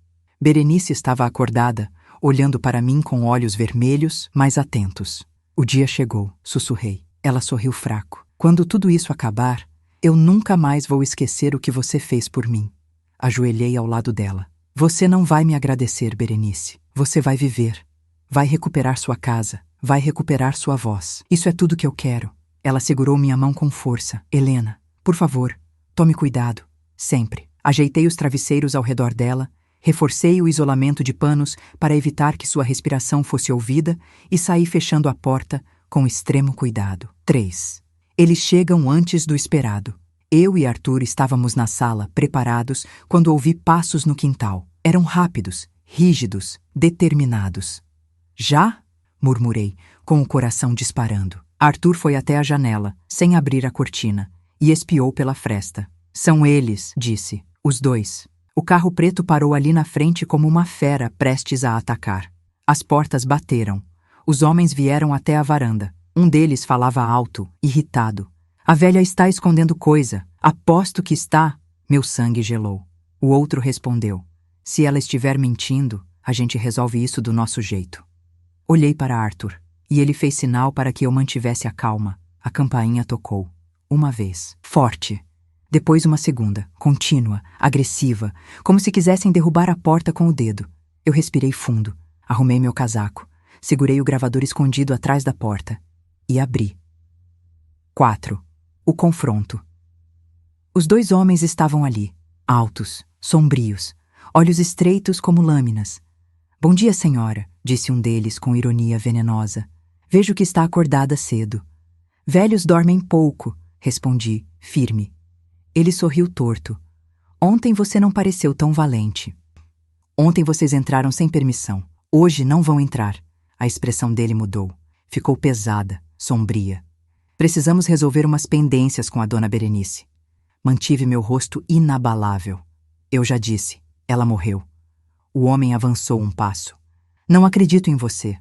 Berenice estava acordada, olhando para mim com olhos vermelhos, mas atentos. O dia chegou, sussurrei. Ela sorriu fraco. Quando tudo isso acabar, eu nunca mais vou esquecer o que você fez por mim. Ajoelhei ao lado dela. Você não vai me agradecer, Berenice. Você vai viver. Vai recuperar sua casa. Vai recuperar sua voz. Isso é tudo que eu quero. Ela segurou minha mão com força. Helena, por favor, tome cuidado. Sempre. Ajeitei os travesseiros ao redor dela, reforcei o isolamento de panos para evitar que sua respiração fosse ouvida e saí fechando a porta com extremo cuidado. 3. Eles chegam antes do esperado. Eu e Arthur estávamos na sala, preparados, quando ouvi passos no quintal. Eram rápidos, rígidos, determinados. Já? Murmurei, com o coração disparando. Arthur foi até a janela, sem abrir a cortina, e espiou pela fresta. São eles, disse. Os dois. O carro preto parou ali na frente como uma fera prestes a atacar. As portas bateram. Os homens vieram até a varanda. Um deles falava alto, irritado. A velha está escondendo coisa. Aposto que está. Meu sangue gelou. O outro respondeu. Se ela estiver mentindo, a gente resolve isso do nosso jeito. Olhei para Arthur, e ele fez sinal para que eu mantivesse a calma. A campainha tocou. Uma vez. Forte. Depois uma segunda, contínua, agressiva, como se quisessem derrubar a porta com o dedo. Eu respirei fundo, arrumei meu casaco, segurei o gravador escondido atrás da porta e abri. 4. O confronto. Os dois homens estavam ali, altos, sombrios, olhos estreitos como lâminas. Bom dia, senhora, disse um deles com ironia venenosa. Vejo que está acordada cedo. Velhos dormem pouco, respondi, firme. Ele sorriu torto. Ontem você não pareceu tão valente. Ontem vocês entraram sem permissão. Hoje não vão entrar. A expressão dele mudou. Ficou pesada, sombria. Precisamos resolver umas pendências com a dona Berenice. Mantive meu rosto inabalável. Eu já disse, ela morreu. O homem avançou um passo. Não acredito em você.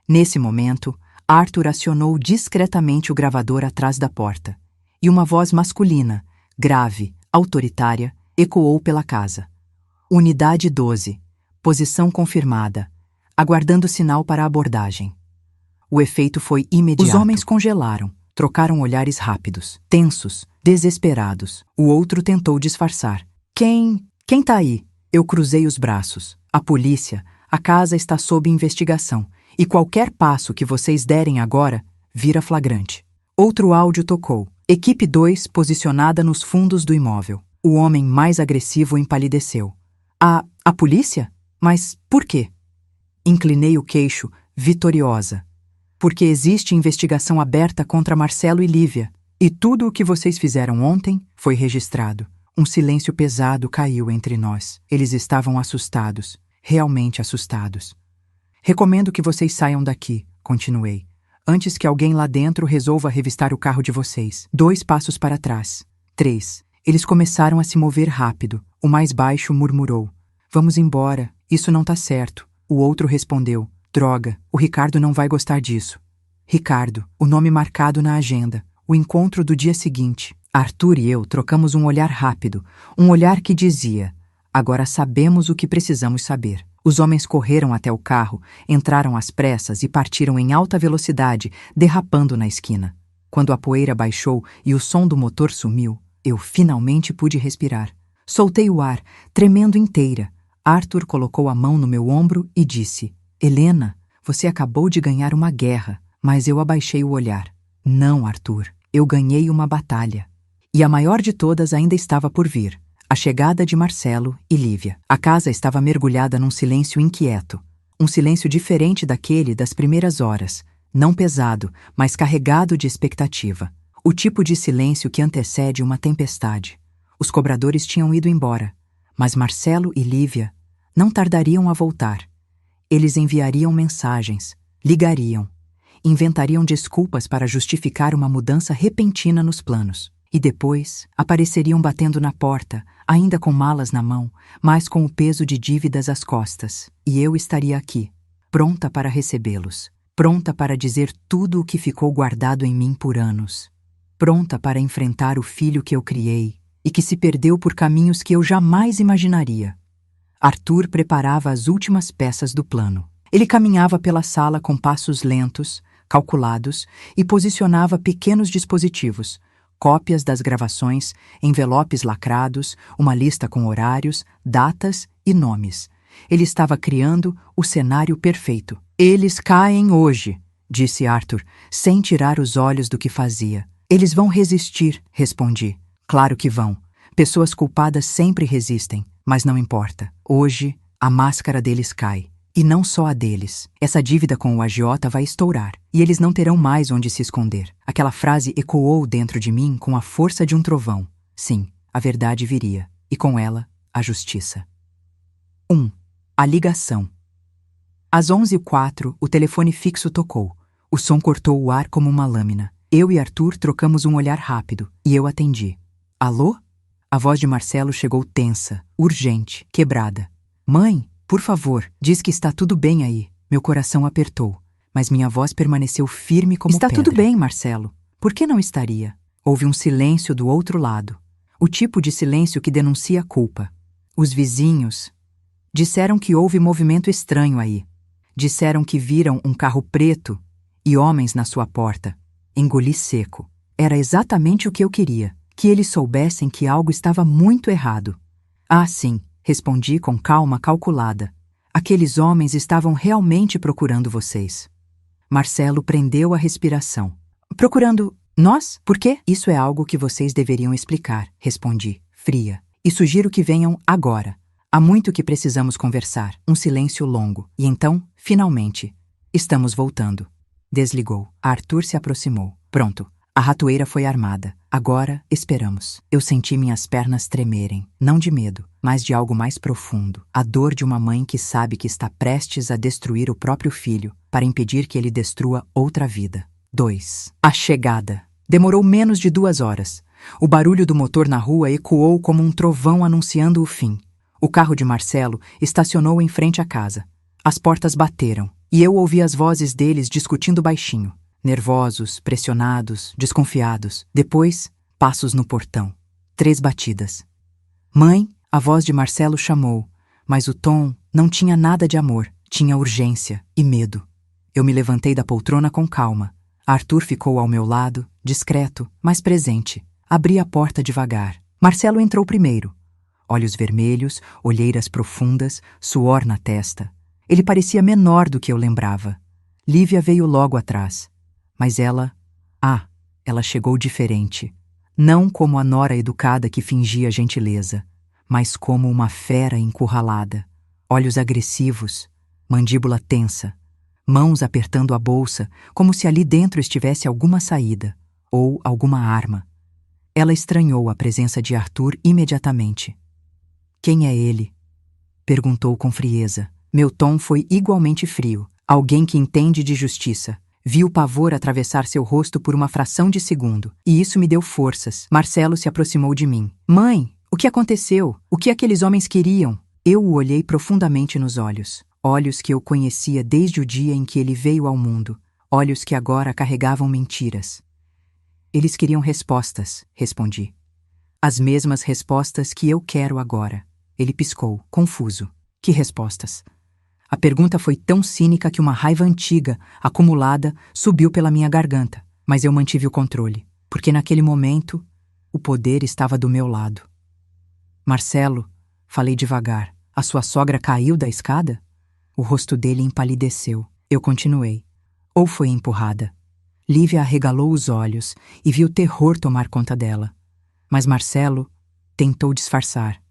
Nesse momento, Arthur acionou discretamente o gravador atrás da porta. E uma voz masculina, grave, autoritária, ecoou pela casa. Unidade 12. Posição confirmada. Aguardando sinal para a abordagem. O efeito foi imediato. Os homens congelaram, trocaram olhares rápidos, tensos, desesperados. O outro tentou disfarçar. Quem tá aí? Eu cruzei os braços. A polícia, a casa está sob investigação, e qualquer passo que vocês derem agora vira flagrante. Outro áudio tocou. Equipe 2 posicionada nos fundos do imóvel. O homem mais agressivo empalideceu. A polícia? Mas por quê? Inclinei o queixo, vitoriosa. Porque existe investigação aberta contra Marcelo e Lívia. E tudo o que vocês fizeram ontem foi registrado. Um silêncio pesado caiu entre nós. Eles estavam assustados, realmente assustados. Recomendo que vocês saiam daqui, continuei, antes que alguém lá dentro resolva revistar o carro de vocês. 2 passos para trás. 3. Eles começaram a se mover rápido. O mais baixo murmurou: Vamos embora, isso não tá certo. O outro respondeu: Droga, o Ricardo não vai gostar disso. Ricardo, o nome marcado na agenda. O encontro do dia seguinte. Arthur e eu trocamos um olhar rápido, um olhar que dizia: agora sabemos o que precisamos saber. Os homens correram até o carro, entraram às pressas e partiram em alta velocidade, derrapando na esquina. Quando a poeira baixou e o som do motor sumiu, eu finalmente pude respirar. Soltei o ar, tremendo inteira. Arthur colocou a mão no meu ombro e disse: Helena, você acabou de ganhar uma guerra. Mas eu abaixei o olhar. Não, Arthur, eu ganhei uma batalha. E a maior de todas ainda estava por vir. A chegada de Marcelo e Lívia. A casa estava mergulhada num silêncio inquieto. Um silêncio diferente daquele das primeiras horas. Não pesado, mas carregado de expectativa. O tipo de silêncio que antecede uma tempestade. Os cobradores tinham ido embora. Mas Marcelo e Lívia não tardariam a voltar. Eles enviariam mensagens, ligariam, inventariam desculpas para justificar uma mudança repentina nos planos. E depois apareceriam batendo na porta, ainda com malas na mão, mas com o peso de dívidas às costas. E eu estaria aqui, pronta para recebê-los, pronta para dizer tudo o que ficou guardado em mim por anos, pronta para enfrentar o filho que eu criei e que se perdeu por caminhos que eu jamais imaginaria. Arthur preparava as últimas peças do plano. Ele caminhava pela sala com passos lentos, calculados, e posicionava pequenos dispositivos, cópias das gravações, envelopes lacrados, uma lista com horários, datas e nomes. Ele estava criando o cenário perfeito. Eles caem hoje, disse Arthur, sem tirar os olhos do que fazia. Eles vão resistir, respondi. Claro que vão. Pessoas culpadas sempre resistem, mas não importa. Hoje, a máscara deles cai. E não só a deles. Essa dívida com o agiota vai estourar, e eles não terão mais onde se esconder. Aquela frase ecoou dentro de mim com a força de um trovão. Sim, a verdade viria, e com ela, a justiça. 1. A ligação. Às 11h04, o telefone fixo tocou. O som cortou o ar como uma lâmina. Eu e Arthur trocamos um olhar rápido, e eu atendi. Alô? A voz de Marcelo chegou tensa, urgente, quebrada. Mãe, por favor, diz que está tudo bem aí. Meu coração apertou, mas minha voz permaneceu firme como pedra. Está tudo bem, Marcelo. Por que não estaria? Houve um silêncio do outro lado. O tipo de silêncio que denuncia a culpa. Os vizinhos disseram que houve movimento estranho aí. Disseram que viram um carro preto e homens na sua porta. Engoli seco. Era exatamente o que eu queria. Que eles soubessem que algo estava muito errado. Ah, sim. Respondi com calma calculada. Aqueles homens estavam realmente procurando vocês. Marcelo prendeu a respiração. Procurando nós? Por quê? Isso é algo que vocês deveriam explicar, respondi, fria. E sugiro que venham agora. Há muito que precisamos conversar. Um silêncio longo. E então, finalmente, estamos voltando. Desligou. Arthur se aproximou. Pronto. A ratoeira foi armada. Agora, esperamos. Eu senti minhas pernas tremerem, não de medo, mas de algo mais profundo. A dor de uma mãe que sabe que está prestes a destruir o próprio filho para impedir que ele destrua outra vida. 2. A chegada. Demorou menos de 2 horas. O barulho do motor na rua ecoou como um trovão anunciando o fim. O carro de Marcelo estacionou em frente à casa. As portas bateram, e eu ouvi as vozes deles discutindo baixinho. Nervosos, pressionados, desconfiados. Depois, passos no portão. 3 batidas. Mãe, a voz de Marcelo chamou, mas o tom não tinha nada de amor, tinha urgência e medo. Eu me levantei da poltrona com calma. Arthur ficou ao meu lado, discreto, mas presente. Abri a porta devagar. Marcelo entrou primeiro. Olhos vermelhos, olheiras profundas, suor na testa. Ele parecia menor do que eu lembrava. Lívia veio logo atrás. Mas ela chegou diferente. Não como a nora educada que fingia gentileza, mas como uma fera encurralada. Olhos agressivos, mandíbula tensa, mãos apertando a bolsa, como se ali dentro estivesse alguma saída. ou alguma arma. Ela estranhou a presença de Arthur imediatamente. Quem é ele? Perguntou com frieza. Meu tom foi igualmente frio. Alguém que entende de justiça. Vi o pavor atravessar seu rosto por uma fração de segundo, e isso me deu forças. Marcelo se aproximou de mim. Mãe, o que aconteceu? O que aqueles homens queriam? Eu o olhei profundamente nos olhos. Olhos que eu conhecia desde o dia em que ele veio ao mundo. Olhos que agora carregavam mentiras. Eles queriam respostas, respondi. As mesmas respostas que eu quero agora. Ele piscou, confuso. Que respostas? A pergunta foi tão cínica que uma raiva antiga, acumulada, subiu pela minha garganta. Mas eu mantive o controle, porque naquele momento, o poder estava do meu lado. Marcelo, falei devagar, a sua sogra caiu da escada? O rosto dele empalideceu. Eu continuei. Ou foi empurrada? Lívia arregalou os olhos e viu terror tomar conta dela. Mas Marcelo tentou disfarçar.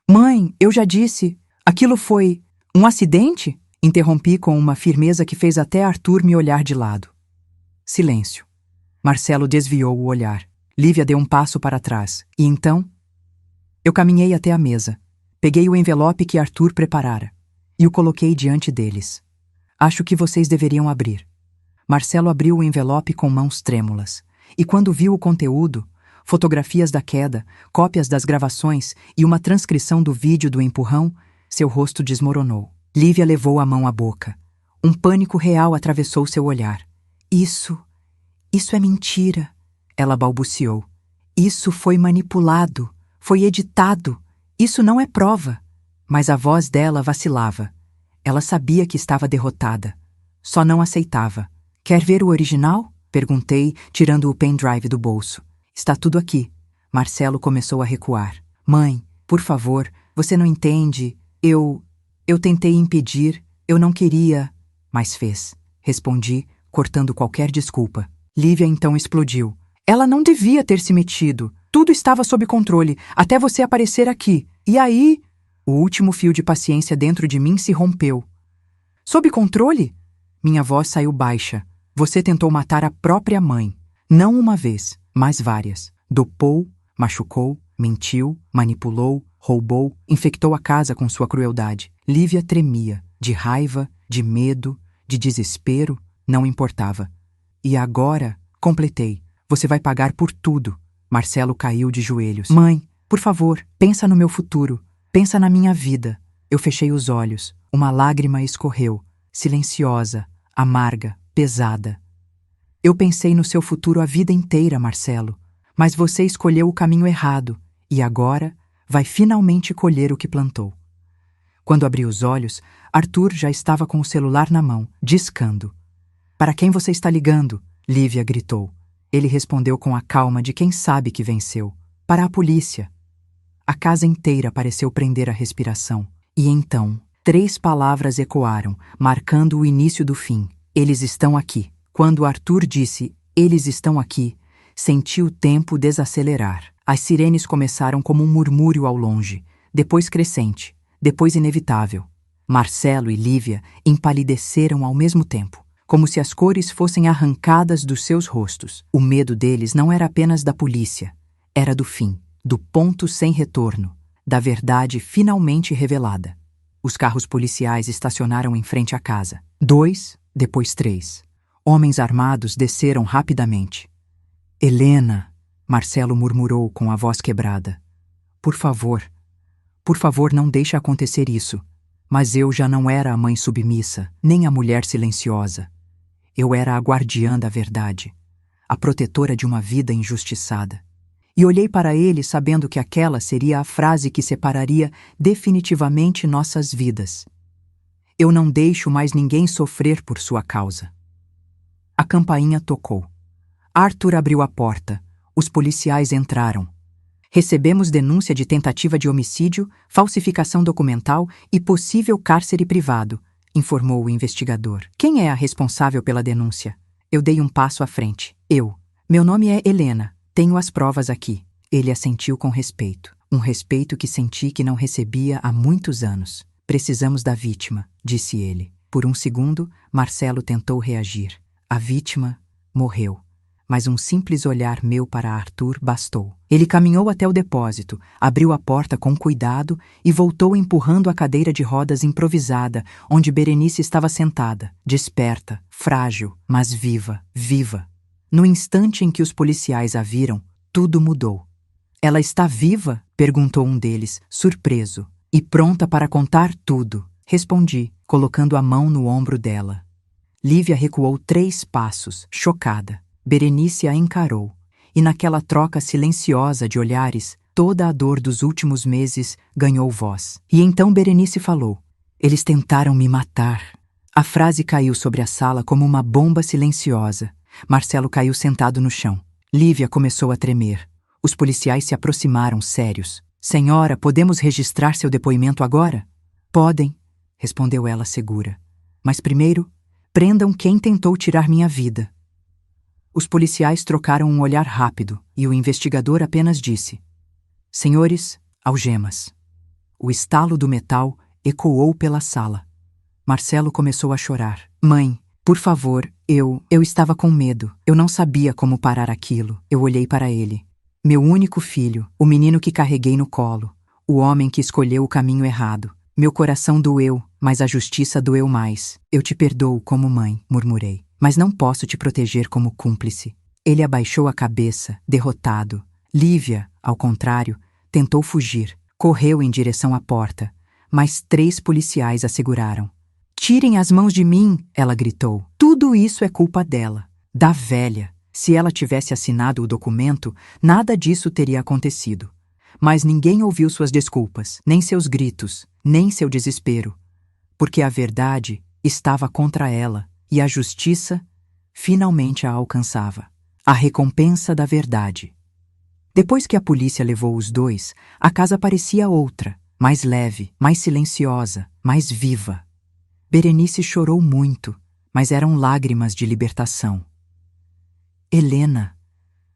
Mãe, eu já disse, aquilo foi um acidente? Interrompi com uma firmeza que fez até Arthur me olhar de lado. Silêncio. Marcelo desviou o olhar. Lívia deu um passo para trás. E então? Eu caminhei até a mesa. Peguei o envelope que Arthur preparara e o coloquei diante deles. Acho que vocês deveriam abrir. Marcelo abriu o envelope com mãos trêmulas. E quando viu o conteúdo, fotografias da queda, cópias das gravações e uma transcrição do vídeo do empurrão, seu rosto desmoronou. Lívia levou a mão à boca. Um pânico real atravessou seu olhar. Isso é mentira, ela balbuciou. Isso foi manipulado, foi editado. Isso não é prova. Mas a voz dela vacilava. Ela sabia que estava derrotada. Só não aceitava. Quer ver o original? Perguntei, tirando o pendrive do bolso. Está tudo aqui. Marcelo começou a recuar. Mãe, por favor, você não entende. Eu tentei impedir, eu não queria, mas fez. Respondi, cortando qualquer desculpa. Lívia então explodiu. Ela não devia ter se metido. Tudo estava sob controle, até você aparecer aqui. E aí, o último fio de paciência dentro de mim se rompeu. Sob controle? Minha voz saiu baixa. Você tentou matar a própria mãe. Não uma vez, mas várias. Dopou, machucou, mentiu, manipulou, roubou, infectou a casa com sua crueldade. Lívia tremia, de raiva, de medo, de desespero, não importava. E agora, completei, você vai pagar por tudo. Marcelo caiu de joelhos. Mãe, por favor, pensa no meu futuro. Pensa na minha vida. Eu fechei os olhos. Uma lágrima escorreu, silenciosa, amarga, pesada. Eu pensei no seu futuro a vida inteira, Marcelo. Mas você escolheu o caminho errado e agora vai finalmente colher o que plantou. Quando abri os olhos, Arthur já estava com o celular na mão, discando. Para quem você está ligando? Lívia gritou. Ele respondeu com a calma de quem sabe que venceu. Para a polícia. A casa inteira pareceu prender a respiração. E então, 3 palavras ecoaram, marcando o início do fim. Eles estão aqui. Quando Arthur disse, eles estão aqui, senti o tempo desacelerar. As sirenes começaram como um murmúrio ao longe, depois crescente, depois inevitável. Marcelo e Lívia empalideceram ao mesmo tempo, como se as cores fossem arrancadas dos seus rostos. O medo deles não era apenas da polícia, era do fim, do ponto sem retorno, da verdade finalmente revelada. Os carros policiais estacionaram em frente à casa. 2, depois 3. Homens armados desceram rapidamente. Helena, Marcelo murmurou com a voz quebrada. Por favor não deixe acontecer isso. Mas eu já não era a mãe submissa, nem a mulher silenciosa. Eu era a guardiã da verdade, a protetora de uma vida injustiçada. E olhei para ele sabendo que aquela seria a frase que separaria definitivamente nossas vidas. Eu não deixo mais ninguém sofrer por sua causa. A campainha tocou. Arthur abriu a porta. Os policiais entraram. Recebemos denúncia de tentativa de homicídio, falsificação documental e possível cárcere privado, informou o investigador. Quem é a responsável pela denúncia? Eu dei um passo à frente. Meu nome é Helena. Tenho as provas aqui. Ele assentiu com respeito. Um respeito que senti que não recebia há muitos anos. Precisamos da vítima, disse ele. Por um segundo, Marcelo tentou reagir. A vítima morreu. mas um simples olhar meu para Arthur bastou. Ele caminhou até o depósito, abriu a porta com cuidado e voltou empurrando a cadeira de rodas improvisada onde Berenice estava sentada, desperta, frágil, mas viva, viva. No instante em que os policiais a viram, tudo mudou. Ela está viva? Perguntou um deles, surpreso. E pronta para contar tudo, respondi, colocando a mão no ombro dela. Lívia recuou 3 passos, chocada. Berenice a encarou, e naquela troca silenciosa de olhares, toda a dor dos últimos meses ganhou voz. E então Berenice falou: "Eles tentaram me matar." A frase caiu sobre a sala como uma bomba silenciosa. Marcelo caiu sentado no chão. Lívia começou a tremer. Os policiais se aproximaram, sérios. "Senhora, podemos registrar seu depoimento agora?" "Podem", respondeu ela segura. "Mas primeiro, prendam quem tentou tirar minha vida." Os policiais trocaram um olhar rápido e o investigador apenas disse: "Senhores, algemas." O estalo do metal ecoou pela sala. Marcelo começou a chorar. "Mãe, por favor, eu estava com medo. Eu não sabia como parar aquilo." Eu olhei para ele. Meu único filho, o menino que carreguei no colo, o homem que escolheu o caminho errado. Meu coração doeu, mas a justiça doeu mais. "Eu te perdoo como mãe", murmurei, "mas não posso te proteger como cúmplice." Ele abaixou a cabeça, derrotado. Lívia, ao contrário, tentou fugir. Correu em direção à porta, mas 3 policiais a seguraram. "Tirem as mãos de mim!" ela gritou. "Tudo isso é culpa dela, da velha. Se ela tivesse assinado o documento, nada disso teria acontecido." Mas ninguém ouviu suas desculpas, nem seus gritos, nem seu desespero, porque a verdade estava contra ela e a justiça finalmente a alcançava. A recompensa da verdade. Depois que a polícia levou os 2, a casa parecia outra, mais leve, mais silenciosa, mais viva. Berenice chorou muito, mas eram lágrimas de libertação. "Helena,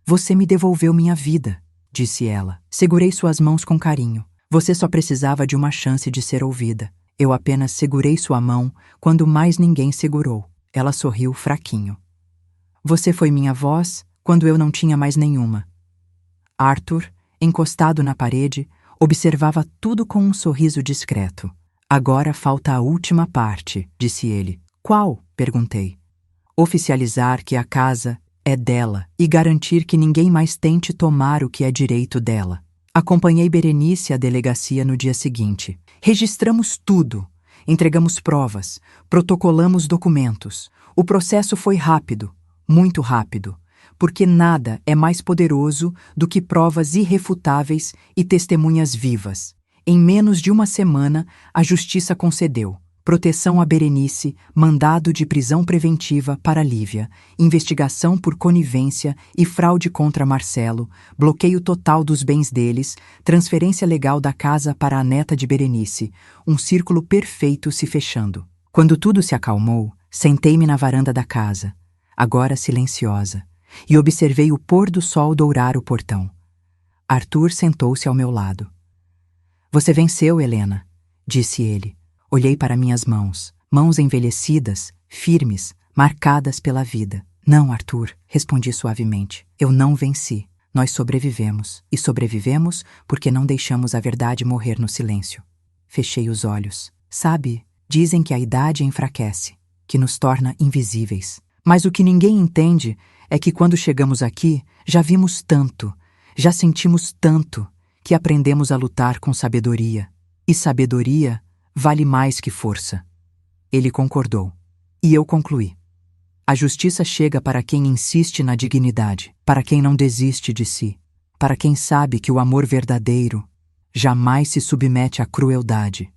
você me devolveu minha vida", disse ela. Segurei suas mãos com carinho. "Você só precisava de uma chance de ser ouvida. Eu apenas segurei sua mão quando mais ninguém segurou." Ela sorriu fraquinho. "Você foi minha voz quando eu não tinha mais nenhuma." Arthur, encostado na parede, observava tudo com um sorriso discreto. "Agora falta a última parte", disse ele. "Qual?" perguntei. "Oficializar que a casa é dela e garantir que ninguém mais tente tomar o que é direito dela." Acompanhei Berenice à delegacia no dia seguinte. Registramos tudo, entregamos provas, protocolamos documentos. O processo foi rápido, muito rápido, porque nada é mais poderoso do que provas irrefutáveis e testemunhas vivas. Em menos de uma semana, a justiça concedeu proteção a Berenice, mandado de prisão preventiva para Lívia, investigação por conivência e fraude contra Marcelo, bloqueio total dos bens deles, transferência legal da casa para a neta de Berenice, um círculo perfeito se fechando. Quando tudo se acalmou, sentei-me na varanda da casa, agora silenciosa, e observei o pôr do sol dourar o portão. Arthur sentou-se ao meu lado. "Você venceu, Helena", disse ele. Olhei para minhas mãos, mãos envelhecidas, firmes, marcadas pela vida. "Não, Arthur", respondi suavemente. "Eu não venci. Nós sobrevivemos. E sobrevivemos porque não deixamos a verdade morrer no silêncio." Fechei os olhos. "Sabe, dizem que a idade enfraquece, que nos torna invisíveis. Mas o que ninguém entende é que quando chegamos aqui, já vimos tanto, já sentimos tanto, que aprendemos a lutar com sabedoria. E sabedoria vale mais que força." Ele concordou. E eu concluí. A justiça chega para quem insiste na dignidade, para quem não desiste de si, para quem sabe que o amor verdadeiro jamais se submete à crueldade.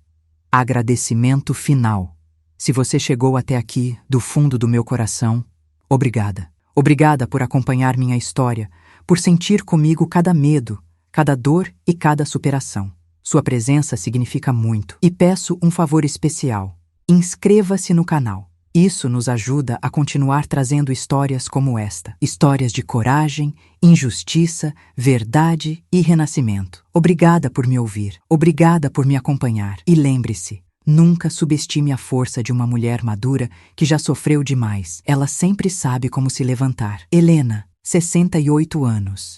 Agradecimento final. Se você chegou até aqui, do fundo do meu coração, obrigada. Obrigada por acompanhar minha história, por sentir comigo cada medo, cada dor e cada superação. Sua presença significa muito. E peço um favor especial. Inscreva-se no canal. Isso nos ajuda a continuar trazendo histórias como esta. Histórias de coragem, injustiça, verdade e renascimento. Obrigada por me ouvir. Obrigada por me acompanhar. E lembre-se, nunca subestime a força de uma mulher madura que já sofreu demais. Ela sempre sabe como se levantar. Helena, 68 anos.